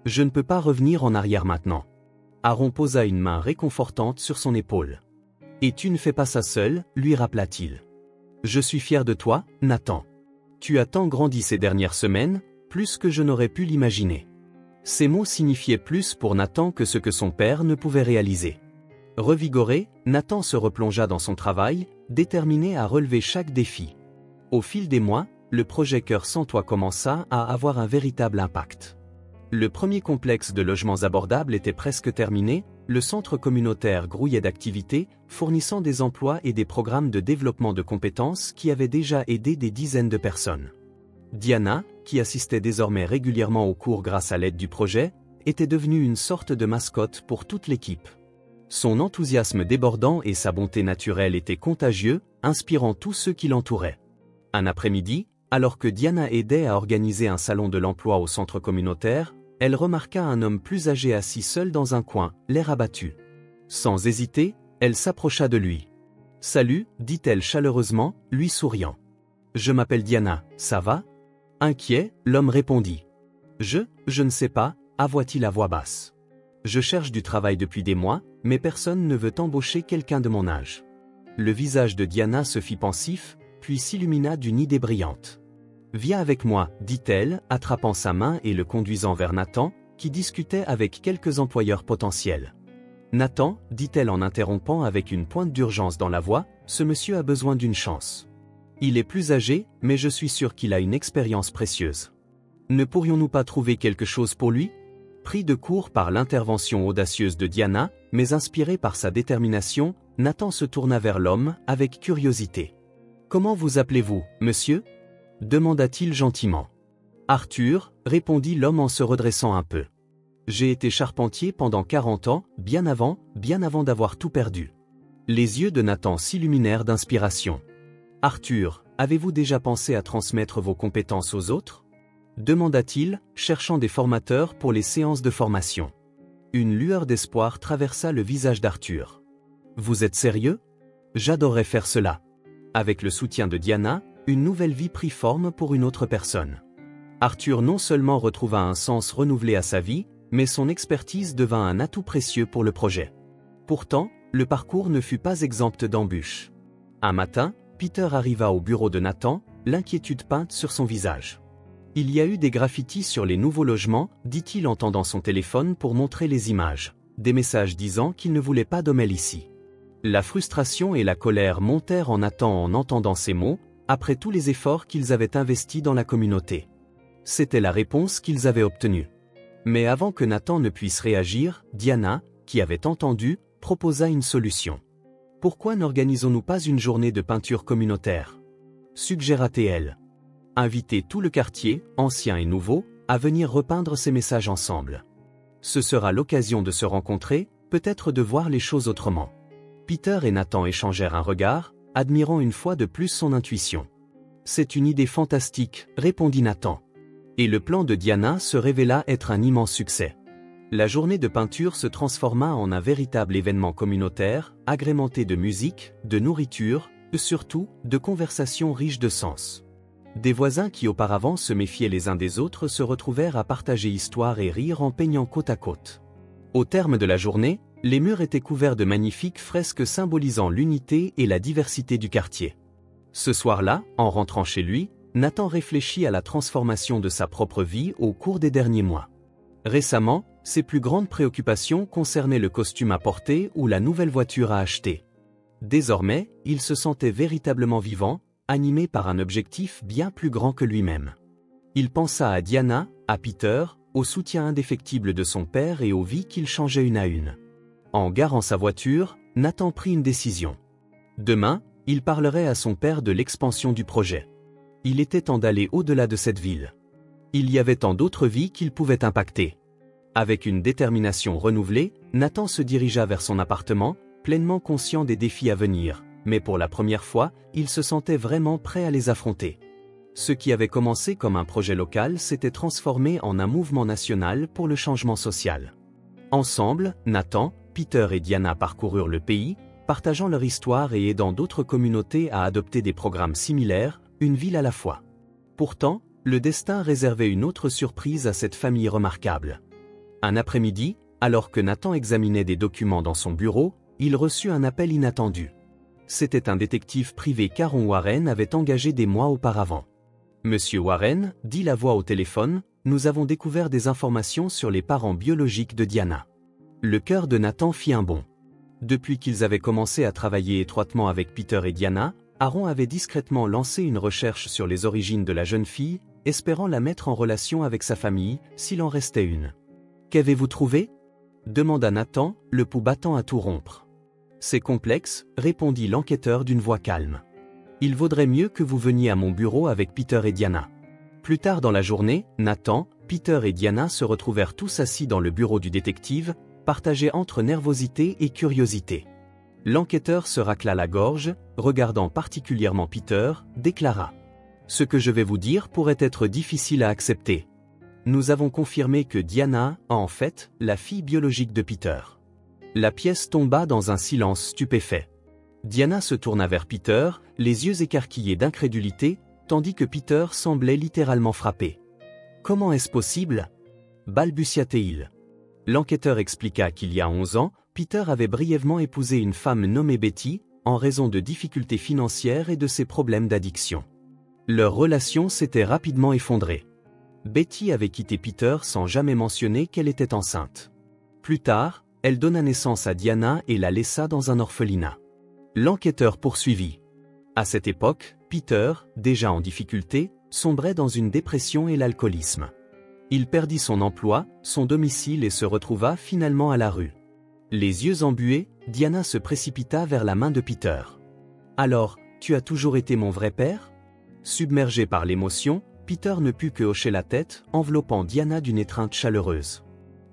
Je ne peux pas revenir en arrière maintenant. Aaron posa une main réconfortante sur son épaule. « Et tu ne fais pas ça seul, lui rappela-t-il. Je suis fier de toi, Nathan. Tu as tant grandi ces dernières semaines, plus que je n'aurais pu l'imaginer. » Ces mots signifiaient plus pour Nathan que ce que son père ne pouvait réaliser. Revigoré, Nathan se replongea dans son travail, déterminé à relever chaque défi. Au fil des mois, le projet Cœur sans toit commença à avoir un véritable impact. Le premier complexe de logements abordables était presque terminé, le centre communautaire grouillait d'activités, fournissant des emplois et des programmes de développement de compétences qui avaient déjà aidé des dizaines de personnes. Diana, qui assistait désormais régulièrement aux cours grâce à l'aide du projet, était devenue une sorte de mascotte pour toute l'équipe. Son enthousiasme débordant et sa bonté naturelle étaient contagieux, inspirant tous ceux qui l'entouraient. Un après-midi, alors que Diana aidait à organiser un salon de l'emploi au centre communautaire, elle remarqua un homme plus âgé assis seul dans un coin, l'air abattu. Sans hésiter, elle s'approcha de lui. « Salut, dit-elle chaleureusement, lui souriant. « Je m'appelle Diana, ça va ?» Inquiet, l'homme répondit. « Je ne sais pas, avoua-t-il à voix basse. Je cherche du travail depuis des mois, mais personne ne veut embaucher quelqu'un de mon âge. » Le visage de Diana se fit pensif, puis s'illumina d'une idée brillante. « Viens avec moi, dit-elle, attrapant sa main et le conduisant vers Nathan, qui discutait avec quelques employeurs potentiels. « Nathan, dit-elle en interrompant avec une pointe d'urgence dans la voix, ce monsieur a besoin d'une chance. Il est plus âgé, mais je suis sûr qu'il a une expérience précieuse. Ne pourrions-nous pas trouver quelque chose pour lui ?» Pris de court par l'intervention audacieuse de Diana, mais inspiré par sa détermination, Nathan se tourna vers l'homme, avec curiosité. « Comment vous appelez-vous, monsieur ?» demanda-t-il gentiment. « Arthur, répondit l'homme en se redressant un peu. J'ai été charpentier pendant 40 ans, bien avant d'avoir tout perdu. » Les yeux de Nathan s'illuminèrent d'inspiration. « Arthur, avez-vous déjà pensé à transmettre vos compétences aux autres ?» demanda-t-il, cherchant des formateurs pour les séances de formation. Une lueur d'espoir traversa le visage d'Arthur. « Vous êtes sérieux ? J'adorerais faire cela. » Avec le soutien de Diana, une nouvelle vie prit forme pour une autre personne. Arthur non seulement retrouva un sens renouvelé à sa vie, Mais son expertise devint un atout précieux pour le projet. Pourtant, le parcours ne fut pas exempt d'embûches. Un matin, Peter arriva au bureau de Nathan, l'inquiétude peinte sur son visage. Il y a eu des graffitis sur les nouveaux logements, dit-il en tendant son téléphone pour montrer les images. Des messages disant qu'il ne voulait pas d'Omel ici. La frustration et la colère montèrent en Nathan en entendant ces mots, après tous les efforts qu'ils avaient investis dans la communauté. C'était la réponse qu'ils avaient obtenue. Mais avant que Nathan ne puisse réagir, Diana, qui avait entendu, proposa une solution. « Pourquoi n'organisons-nous pas une journée de peinture communautaire ?» suggéra-t-elle. « Inviter tout le quartier, ancien et nouveau, à venir repeindre ces messages ensemble. Ce sera l'occasion de se rencontrer, peut-être de voir les choses autrement. » Peter et Nathan échangèrent un regard, admirant une fois de plus son intuition. « C'est une idée fantastique, » répondit Nathan. Et le plan de Diana se révéla être un immense succès. La journée de peinture se transforma en un véritable événement communautaire, agrémenté de musique, de nourriture, et surtout, de conversations riches de sens. Des voisins qui auparavant se méfiaient les uns des autres se retrouvèrent à partager histoire et rire en peignant côte à côte. Au terme de la journée, les murs étaient couverts de magnifiques fresques symbolisant l'unité et la diversité du quartier. Ce soir-là, en rentrant chez lui, Nathan réfléchit à la transformation de sa propre vie au cours des derniers mois. Récemment, ses plus grandes préoccupations concernaient le costume à porter ou la nouvelle voiture à acheter. Désormais, il se sentait véritablement vivant, animé par un objectif bien plus grand que lui-même. Il pensa à Diana, à Peter, au soutien indéfectible de son père et aux vies qu'il changeait une à une. En garant sa voiture, Nathan prit une décision. Demain, il parlerait à son père de l'expansion du projet. Il était temps d'aller au-delà de cette ville. Il y avait tant d'autres vies qu'il pouvait impacter. Avec une détermination renouvelée, Nathan se dirigea vers son appartement, pleinement conscient des défis à venir, mais pour la première fois, il se sentait vraiment prêt à les affronter. Ce qui avait commencé comme un projet local s'était transformé en un mouvement national pour le changement social. Ensemble, Nathan, Peter et Diana parcoururent le pays, partageant leur histoire et aidant d'autres communautés à adopter des programmes similaires, une ville à la fois. Pourtant, le destin réservait une autre surprise à cette famille remarquable. Un après-midi, alors que Nathan examinait des documents dans son bureau, il reçut un appel inattendu. C'était un détective privé qu'Aaron Warren avait engagé des mois auparavant. « Monsieur Warren, » dit la voix au téléphone, « nous avons découvert des informations sur les parents biologiques de Diana. » Le cœur de Nathan fit un bond. Depuis qu'ils avaient commencé à travailler étroitement avec Peter et Diana, Aaron avait discrètement lancé une recherche sur les origines de la jeune fille, espérant la mettre en relation avec sa famille, s'il en restait une. « Qu'avez-vous trouvé ?» demanda Nathan, le pouls battant à tout rompre. « C'est complexe, » répondit l'enquêteur d'une voix calme. « Il vaudrait mieux que vous veniez à mon bureau avec Peter et Diana. » Plus tard dans la journée, Nathan, Peter et Diana se retrouvèrent tous assis dans le bureau du détective, partagés entre nervosité et curiosité. L'enquêteur se racla la gorge, regardant particulièrement Peter, déclara « Ce que je vais vous dire pourrait être difficile à accepter. Nous avons confirmé que Diana est en fait la fille biologique de Peter. » La pièce tomba dans un silence stupéfait. Diana se tourna vers Peter, les yeux écarquillés d'incrédulité, tandis que Peter semblait littéralement frappé. « Comment est-ce possible ?» balbutia-t-il. L'enquêteur expliqua qu'il y a 11 ans, Peter avait brièvement épousé une femme nommée Betty, en raison de difficultés financières et de ses problèmes d'addiction. Leur relation s'était rapidement effondrée. Betty avait quitté Peter sans jamais mentionner qu'elle était enceinte. Plus tard, elle donna naissance à Diana et la laissa dans un orphelinat. L'enquêteur poursuivit. À cette époque, Peter, déjà en difficulté, sombrait dans une dépression et l'alcoolisme. Il perdit son emploi, son domicile et se retrouva finalement à la rue. Les yeux embués, Diana se précipita vers la main de Peter. « Alors, tu as toujours été mon vrai père ?» Submergé par l'émotion, Peter ne put que hocher la tête, enveloppant Diana d'une étreinte chaleureuse.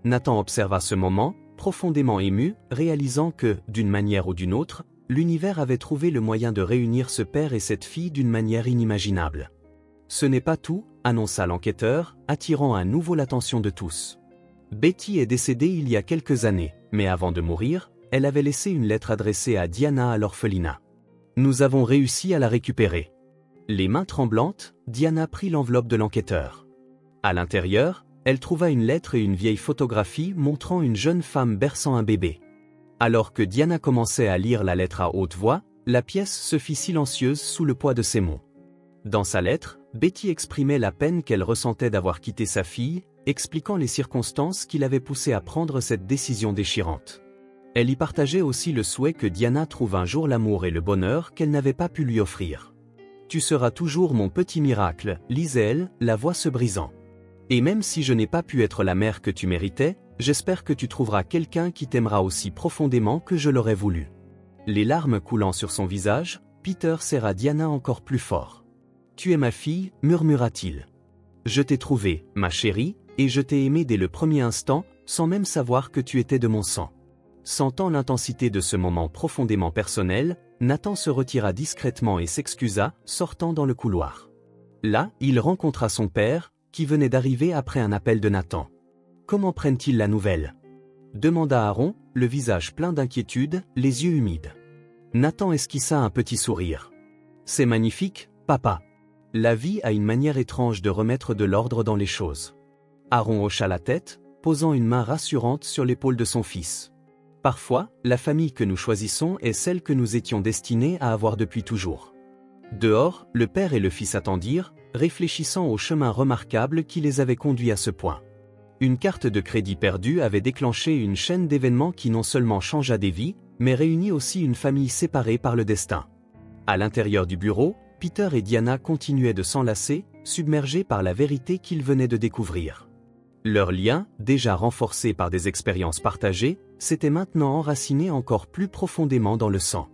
Nathan observa ce moment, profondément ému, réalisant que, d'une manière ou d'une autre, l'univers avait trouvé le moyen de réunir ce père et cette fille d'une manière inimaginable. « Ce n'est pas tout, » annonça l'enquêteur, attirant à nouveau l'attention de tous. Betty est décédée il y a quelques années, mais avant de mourir, elle avait laissé une lettre adressée à Diana à l'orphelinat. Nous avons réussi à la récupérer. Les mains tremblantes, Diana prit l'enveloppe de l'enquêteur. À l'intérieur, Elle trouva une lettre et une vieille photographie montrant une jeune femme berçant un bébé. Alors que Diana commençait à lire la lettre à haute voix, la pièce se fit silencieuse sous le poids de ses mots. Dans sa lettre, Betty exprimait la peine qu'elle ressentait d'avoir quitté sa fille, expliquant les circonstances qui l'avaient poussée à prendre cette décision déchirante. Elle y partageait aussi le souhait que Diana trouve un jour l'amour et le bonheur qu'elle n'avait pas pu lui offrir. « Tu seras toujours mon petit miracle », lisait-elle, la voix se brisant. « Et même si je n'ai pas pu être la mère que tu méritais, j'espère que tu trouveras quelqu'un qui t'aimera aussi profondément que je l'aurais voulu. » Les larmes coulant sur son visage, Peter serra Diana encore plus fort. « Tu es ma fille » murmura-t-il. « Je t'ai trouvée, ma chérie, et je t'ai aimée dès le premier instant, sans même savoir que tu étais de mon sang. » Sentant l'intensité de ce moment profondément personnel, Nathan se retira discrètement et s'excusa, sortant dans le couloir. Là, il rencontra son père, qui venait d'arriver après un appel de Nathan. « Comment prennent-ils la nouvelle ?» demanda Aaron, le visage plein d'inquiétude, les yeux humides. Nathan esquissa un petit sourire. « C'est magnifique, papa. La vie a une manière étrange de remettre de l'ordre dans les choses. » Aaron hocha la tête, posant une main rassurante sur l'épaule de son fils. « Parfois, la famille que nous choisissons est celle que nous étions destinés à avoir depuis toujours. » Dehors, le père et le fils attendirent, réfléchissant au chemin remarquable qui les avait conduits à ce point. Une carte de crédit perdue avait déclenché une chaîne d'événements qui non seulement changea des vies, mais réunit aussi une famille séparée par le destin. À l'intérieur du bureau, Peter et Diana continuaient de s'enlacer, submergés par la vérité qu'ils venaient de découvrir. Leur lien, déjà renforcé par des expériences partagées, s'était maintenant enraciné encore plus profondément dans le sang.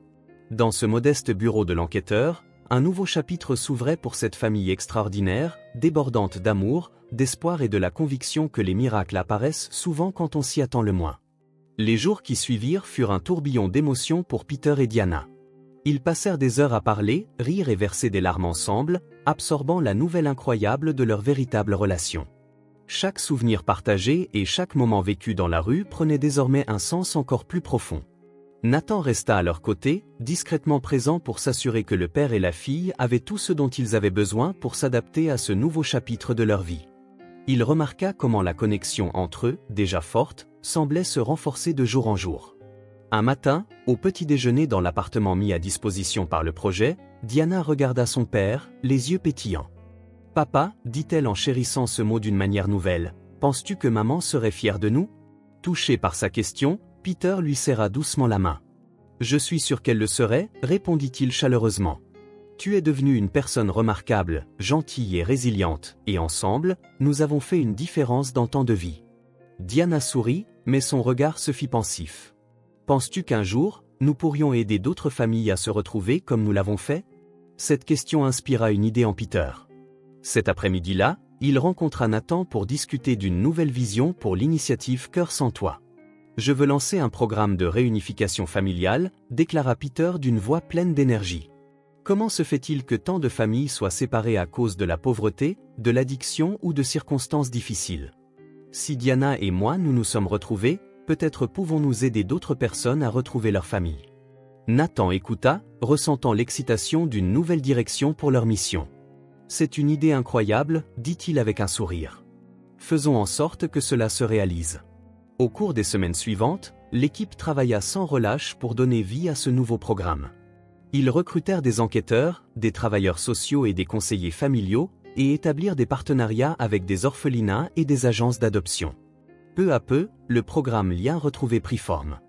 Dans ce modeste bureau de l'enquêteur, un nouveau chapitre s'ouvrait pour cette famille extraordinaire, débordante d'amour, d'espoir et de la conviction que les miracles apparaissent souvent quand on s'y attend le moins. Les jours qui suivirent furent un tourbillon d'émotions pour Peter et Diana. Ils passèrent des heures à parler, rire et verser des larmes ensemble, absorbant la nouvelle incroyable de leur véritable relation. Chaque souvenir partagé et chaque moment vécu dans la rue prenait désormais un sens encore plus profond. Nathan resta à leur côté, discrètement présent pour s'assurer que le père et la fille avaient tout ce dont ils avaient besoin pour s'adapter à ce nouveau chapitre de leur vie. Il remarqua comment la connexion entre eux, déjà forte, semblait se renforcer de jour en jour. Un matin, au petit déjeuner dans l'appartement mis à disposition par le projet, Diana regarda son père, les yeux pétillants. « Papa, dit-elle en chérissant ce mot d'une manière nouvelle, penses-tu que maman serait fière de nous ?» Touché par sa question, Peter lui serra doucement la main. « Je suis sûr qu'elle le serait, répondit-il chaleureusement. Tu es devenue une personne remarquable, gentille et résiliente, et ensemble, nous avons fait une différence dans tant de vies. » Diana sourit, mais son regard se fit pensif. « Penses-tu qu'un jour, nous pourrions aider d'autres familles à se retrouver comme nous l'avons fait ?» Cette question inspira une idée en Peter. Cet après-midi-là, il rencontra Nathan pour discuter d'une nouvelle vision pour l'initiative Cœur sans Toit. « Je veux lancer un programme de réunification familiale », déclara Peter d'une voix pleine d'énergie. « Comment se fait-il que tant de familles soient séparées à cause de la pauvreté, de l'addiction ou de circonstances difficiles ? Si Diana et moi nous nous sommes retrouvés, peut-être pouvons-nous aider d'autres personnes à retrouver leur famille. » Nathan écouta, ressentant l'excitation d'une nouvelle direction pour leur mission. « C'est une idée incroyable, dit-il avec un sourire. Faisons en sorte que cela se réalise. » Au cours des semaines suivantes, l'équipe travailla sans relâche pour donner vie à ce nouveau programme. Ils recrutèrent des enquêteurs, des travailleurs sociaux et des conseillers familiaux, et établirent des partenariats avec des orphelinats et des agences d'adoption. Peu à peu, le programme Lien retrouvé prit forme.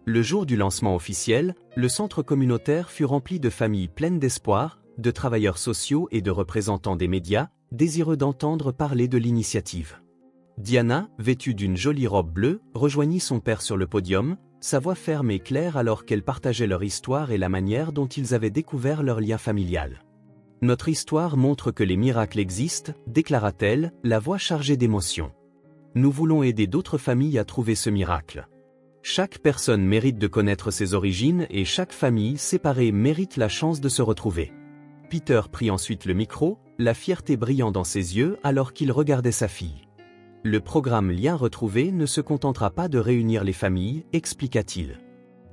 Le jour du lancement officiel, le centre communautaire fut rempli de familles pleines d'espoir, de travailleurs sociaux et de représentants des médias, désireux d'entendre parler de l'initiative. Diana, vêtue d'une jolie robe bleue, rejoignit son père sur le podium, sa voix ferme et claire alors qu'elle partageait leur histoire et la manière dont ils avaient découvert leur lien familial. « Notre histoire montre que les miracles existent », déclara-t-elle, la voix chargée d'émotion. « Nous voulons aider d'autres familles à trouver ce miracle. Chaque personne mérite de connaître ses origines et chaque famille séparée mérite la chance de se retrouver. » Peter prit ensuite le micro, la fierté brillant dans ses yeux alors qu'il regardait sa fille. « Le programme Lien retrouvé ne se contentera pas de réunir les familles, expliqua-t-il.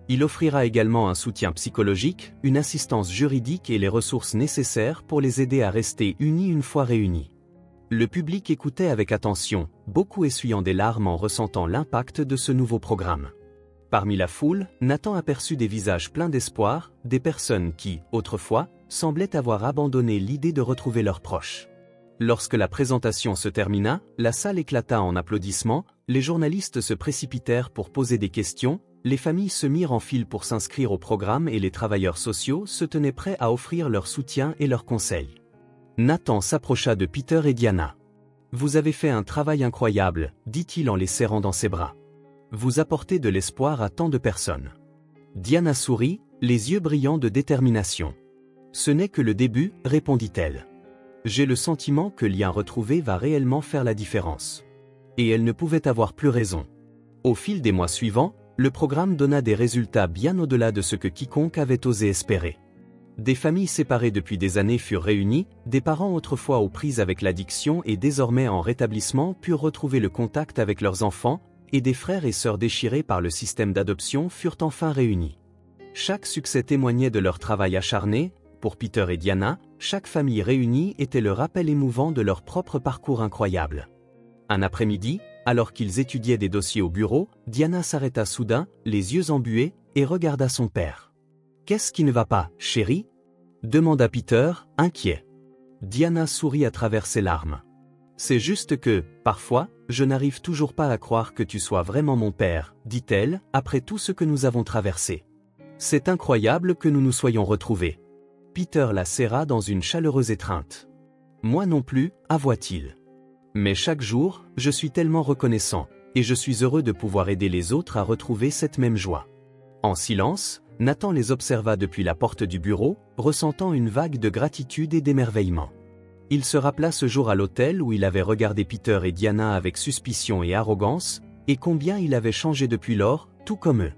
Il offrira également un soutien psychologique, une assistance juridique et les ressources nécessaires pour les aider à rester unis une fois réunis. Le public écoutait avec attention, beaucoup essuyant des larmes en ressentant l'impact de ce nouveau programme. Parmi la foule, Nathan aperçut des visages pleins d'espoir, des personnes qui, autrefois, semblaient avoir abandonné l'idée de retrouver leurs proches. Lorsque la présentation se termina, la salle éclata en applaudissements, les journalistes se précipitèrent pour poser des questions, les familles se mirent en file pour s'inscrire au programme et les travailleurs sociaux se tenaient prêts à offrir leur soutien et leurs conseils. Nathan s'approcha de Peter et Diana. « Vous avez fait un travail incroyable, dit-il en les serrant dans ses bras. Vous apportez de l'espoir à tant de personnes. » Diana sourit, les yeux brillants de détermination. « Ce n'est que le début, répondit-elle. J'ai le sentiment que Lien retrouvé va réellement faire la différence. » Et elle ne pouvait avoir plus raison. Au fil des mois suivants, le programme donna des résultats bien au-delà de ce que quiconque avait osé espérer. Des familles séparées depuis des années furent réunies, des parents autrefois aux prises avec l'addiction et désormais en rétablissement purent retrouver le contact avec leurs enfants, et des frères et sœurs déchirés par le système d'adoption furent enfin réunis. Chaque succès témoignait de leur travail acharné. Pour Peter et Diana, chaque famille réunie était le rappel émouvant de leur propre parcours incroyable. Un après-midi, alors qu'ils étudiaient des dossiers au bureau, Diana s'arrêta soudain, les yeux embués, et regarda son père. « Qu'est-ce qui ne va pas, chérie ?» demanda Peter, inquiet. Diana sourit à travers ses larmes. « C'est juste que, parfois, je n'arrive toujours pas à croire que tu sois vraiment mon père, dit-elle, après tout ce que nous avons traversé. C'est incroyable que nous nous soyons retrouvés. » Peter la serra dans une chaleureuse étreinte. « Moi non plus, avoua-t-il. Mais chaque jour, je suis tellement reconnaissant, et je suis heureux de pouvoir aider les autres à retrouver cette même joie. » En silence, Nathan les observa depuis la porte du bureau, ressentant une vague de gratitude et d'émerveillement. Il se rappela ce jour à l'hôtel où il avait regardé Peter et Diana avec suspicion et arrogance, et combien il avait changé depuis lors, tout comme eux.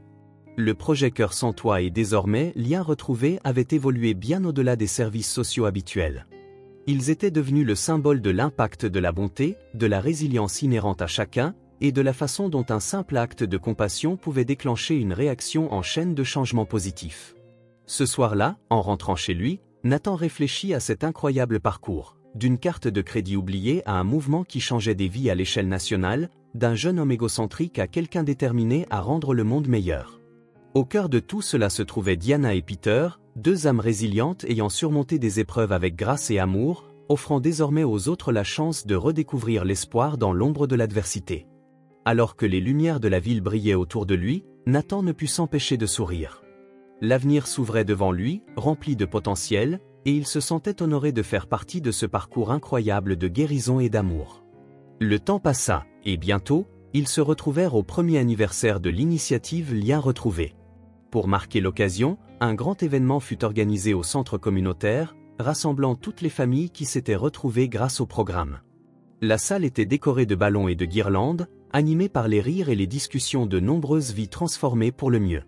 Le projet Cœur sans toi et désormais Lien retrouvé avait évolué bien au-delà des services sociaux habituels. Ils étaient devenus le symbole de l'impact de la bonté, de la résilience inhérente à chacun, et de la façon dont un simple acte de compassion pouvait déclencher une réaction en chaîne de changements positifs. Ce soir-là, en rentrant chez lui, Nathan réfléchit à cet incroyable parcours, d'une carte de crédit oubliée à un mouvement qui changeait des vies à l'échelle nationale, d'un jeune homme égocentrique à quelqu'un déterminé à rendre le monde meilleur. Au cœur de tout cela se trouvaient Diana et Peter, deux âmes résilientes ayant surmonté des épreuves avec grâce et amour, offrant désormais aux autres la chance de redécouvrir l'espoir dans l'ombre de l'adversité. Alors que les lumières de la ville brillaient autour de lui, Nathan ne put s'empêcher de sourire. L'avenir s'ouvrait devant lui, rempli de potentiel, et il se sentait honoré de faire partie de ce parcours incroyable de guérison et d'amour. Le temps passa, et bientôt, ils se retrouvèrent au premier anniversaire de l'initiative Lien retrouvé. Pour marquer l'occasion, un grand événement fut organisé au centre communautaire, rassemblant toutes les familles qui s'étaient retrouvées grâce au programme. La salle était décorée de ballons et de guirlandes, animée par les rires et les discussions de nombreuses vies transformées pour le mieux.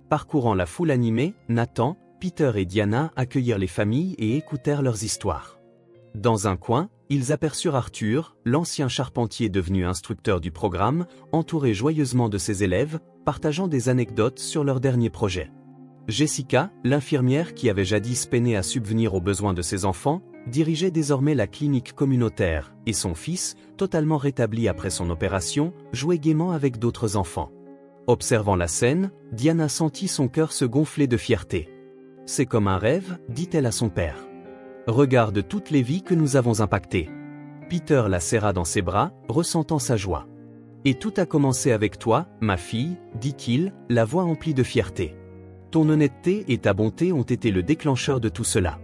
Parcourant la foule animée, Nathan, Peter et Diana accueillirent les familles et écoutèrent leurs histoires. Dans un coin, ils aperçurent Arthur, l'ancien charpentier devenu instructeur du programme, entouré joyeusement de ses élèves, partageant des anecdotes sur leur dernier projet. Jessica, l'infirmière qui avait jadis peiné à subvenir aux besoins de ses enfants, dirigeait désormais la clinique communautaire, et son fils, totalement rétabli après son opération, jouait gaiement avec d'autres enfants. Observant la scène, Diana sentit son cœur se gonfler de fierté. « C'est comme un rêve, dit-elle à son père. Regarde toutes les vies que nous avons impactées. » Peter la serra dans ses bras, ressentant sa joie. « Et tout a commencé avec toi, ma fille, dit-il, la voix emplie de fierté. Ton honnêteté et ta bonté ont été le déclencheur de tout cela. »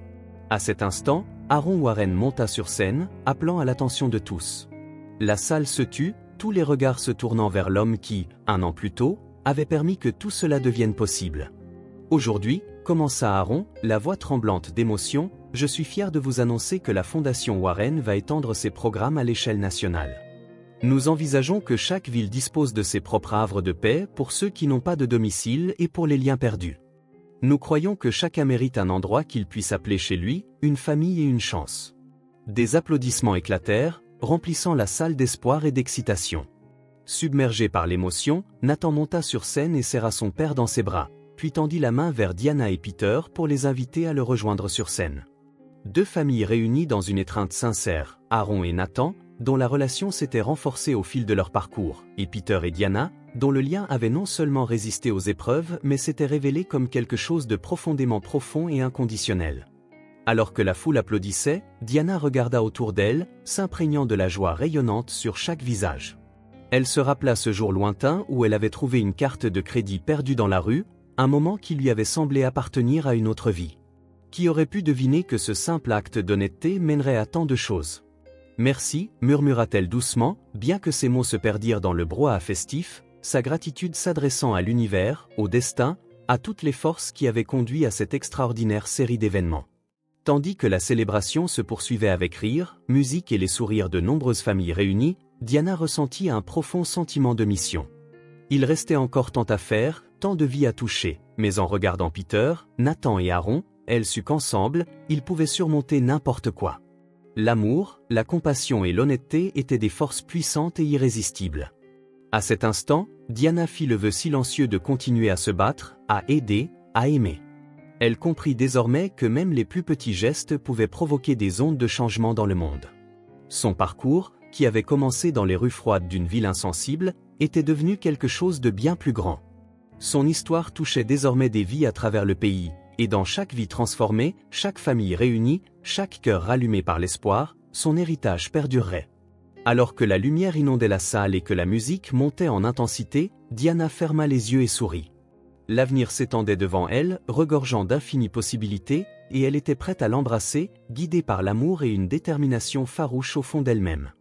À cet instant, Aaron Warren monta sur scène, appelant à l'attention de tous. La salle se tut, tous les regards se tournant vers l'homme qui, un an plus tôt, avait permis que tout cela devienne possible. Aujourd'hui, commença Aaron, la voix tremblante d'émotion, je suis fier de vous annoncer que la Fondation Warren va étendre ses programmes à l'échelle nationale. Nous envisageons que chaque ville dispose de ses propres havres de paix pour ceux qui n'ont pas de domicile et pour les liens perdus. Nous croyons que chacun mérite un endroit qu'il puisse appeler chez lui, une famille et une chance. Des applaudissements éclatèrent, remplissant la salle d'espoir et d'excitation. Submergé par l'émotion, Nathan monta sur scène et serra son père dans ses bras, puis tendit la main vers Diana et Peter pour les inviter à le rejoindre sur scène. deux familles réunies dans une étreinte sincère, Aaron et Nathan, dont la relation s'était renforcée au fil de leur parcours, et Peter et Diana, dont le lien avait non seulement résisté aux épreuves mais s'était révélé comme quelque chose de profondément profond et inconditionnel. Alors que la foule applaudissait, Diana regarda autour d'elle, s'imprégnant de la joie rayonnante sur chaque visage. Elle se rappela ce jour lointain où elle avait trouvé une carte de crédit perdue dans la rue, un moment qui lui avait semblé appartenir à une autre vie. Qui aurait pu deviner que ce simple acte d'honnêteté mènerait à tant de choses? Merci, murmura-t-elle doucement, bien que ses mots se perdirent dans le brouhaha festif, sa gratitude s'adressant à l'univers, au destin, à toutes les forces qui avaient conduit à cette extraordinaire série d'événements. Tandis que la célébration se poursuivait avec rire, musique et les sourires de nombreuses familles réunies, Diana ressentit un profond sentiment de mission. Il restait encore tant à faire, tant de vies à toucher, mais en regardant Peter, Nathan et Aaron, elle sut qu'ensemble, ils pouvaient surmonter n'importe quoi. L'amour, la compassion et l'honnêteté étaient des forces puissantes et irrésistibles. À cet instant, Diana fit le vœu silencieux de continuer à se battre, à aider, à aimer. Elle comprit désormais que même les plus petits gestes pouvaient provoquer des ondes de changement dans le monde. Son parcours, qui avait commencé dans les rues froides d'une ville insensible, était devenu quelque chose de bien plus grand. Son histoire touchait désormais des vies à travers le pays, et dans chaque vie transformée, chaque famille réunie, chaque cœur rallumé par l'espoir, son héritage perdurerait. Alors que la lumière inondait la salle et que la musique montait en intensité, Diana ferma les yeux et sourit. L'avenir s'étendait devant elle, regorgeant d'infinies possibilités, et elle était prête à l'embrasser, guidée par l'amour et une détermination farouche au fond d'elle-même.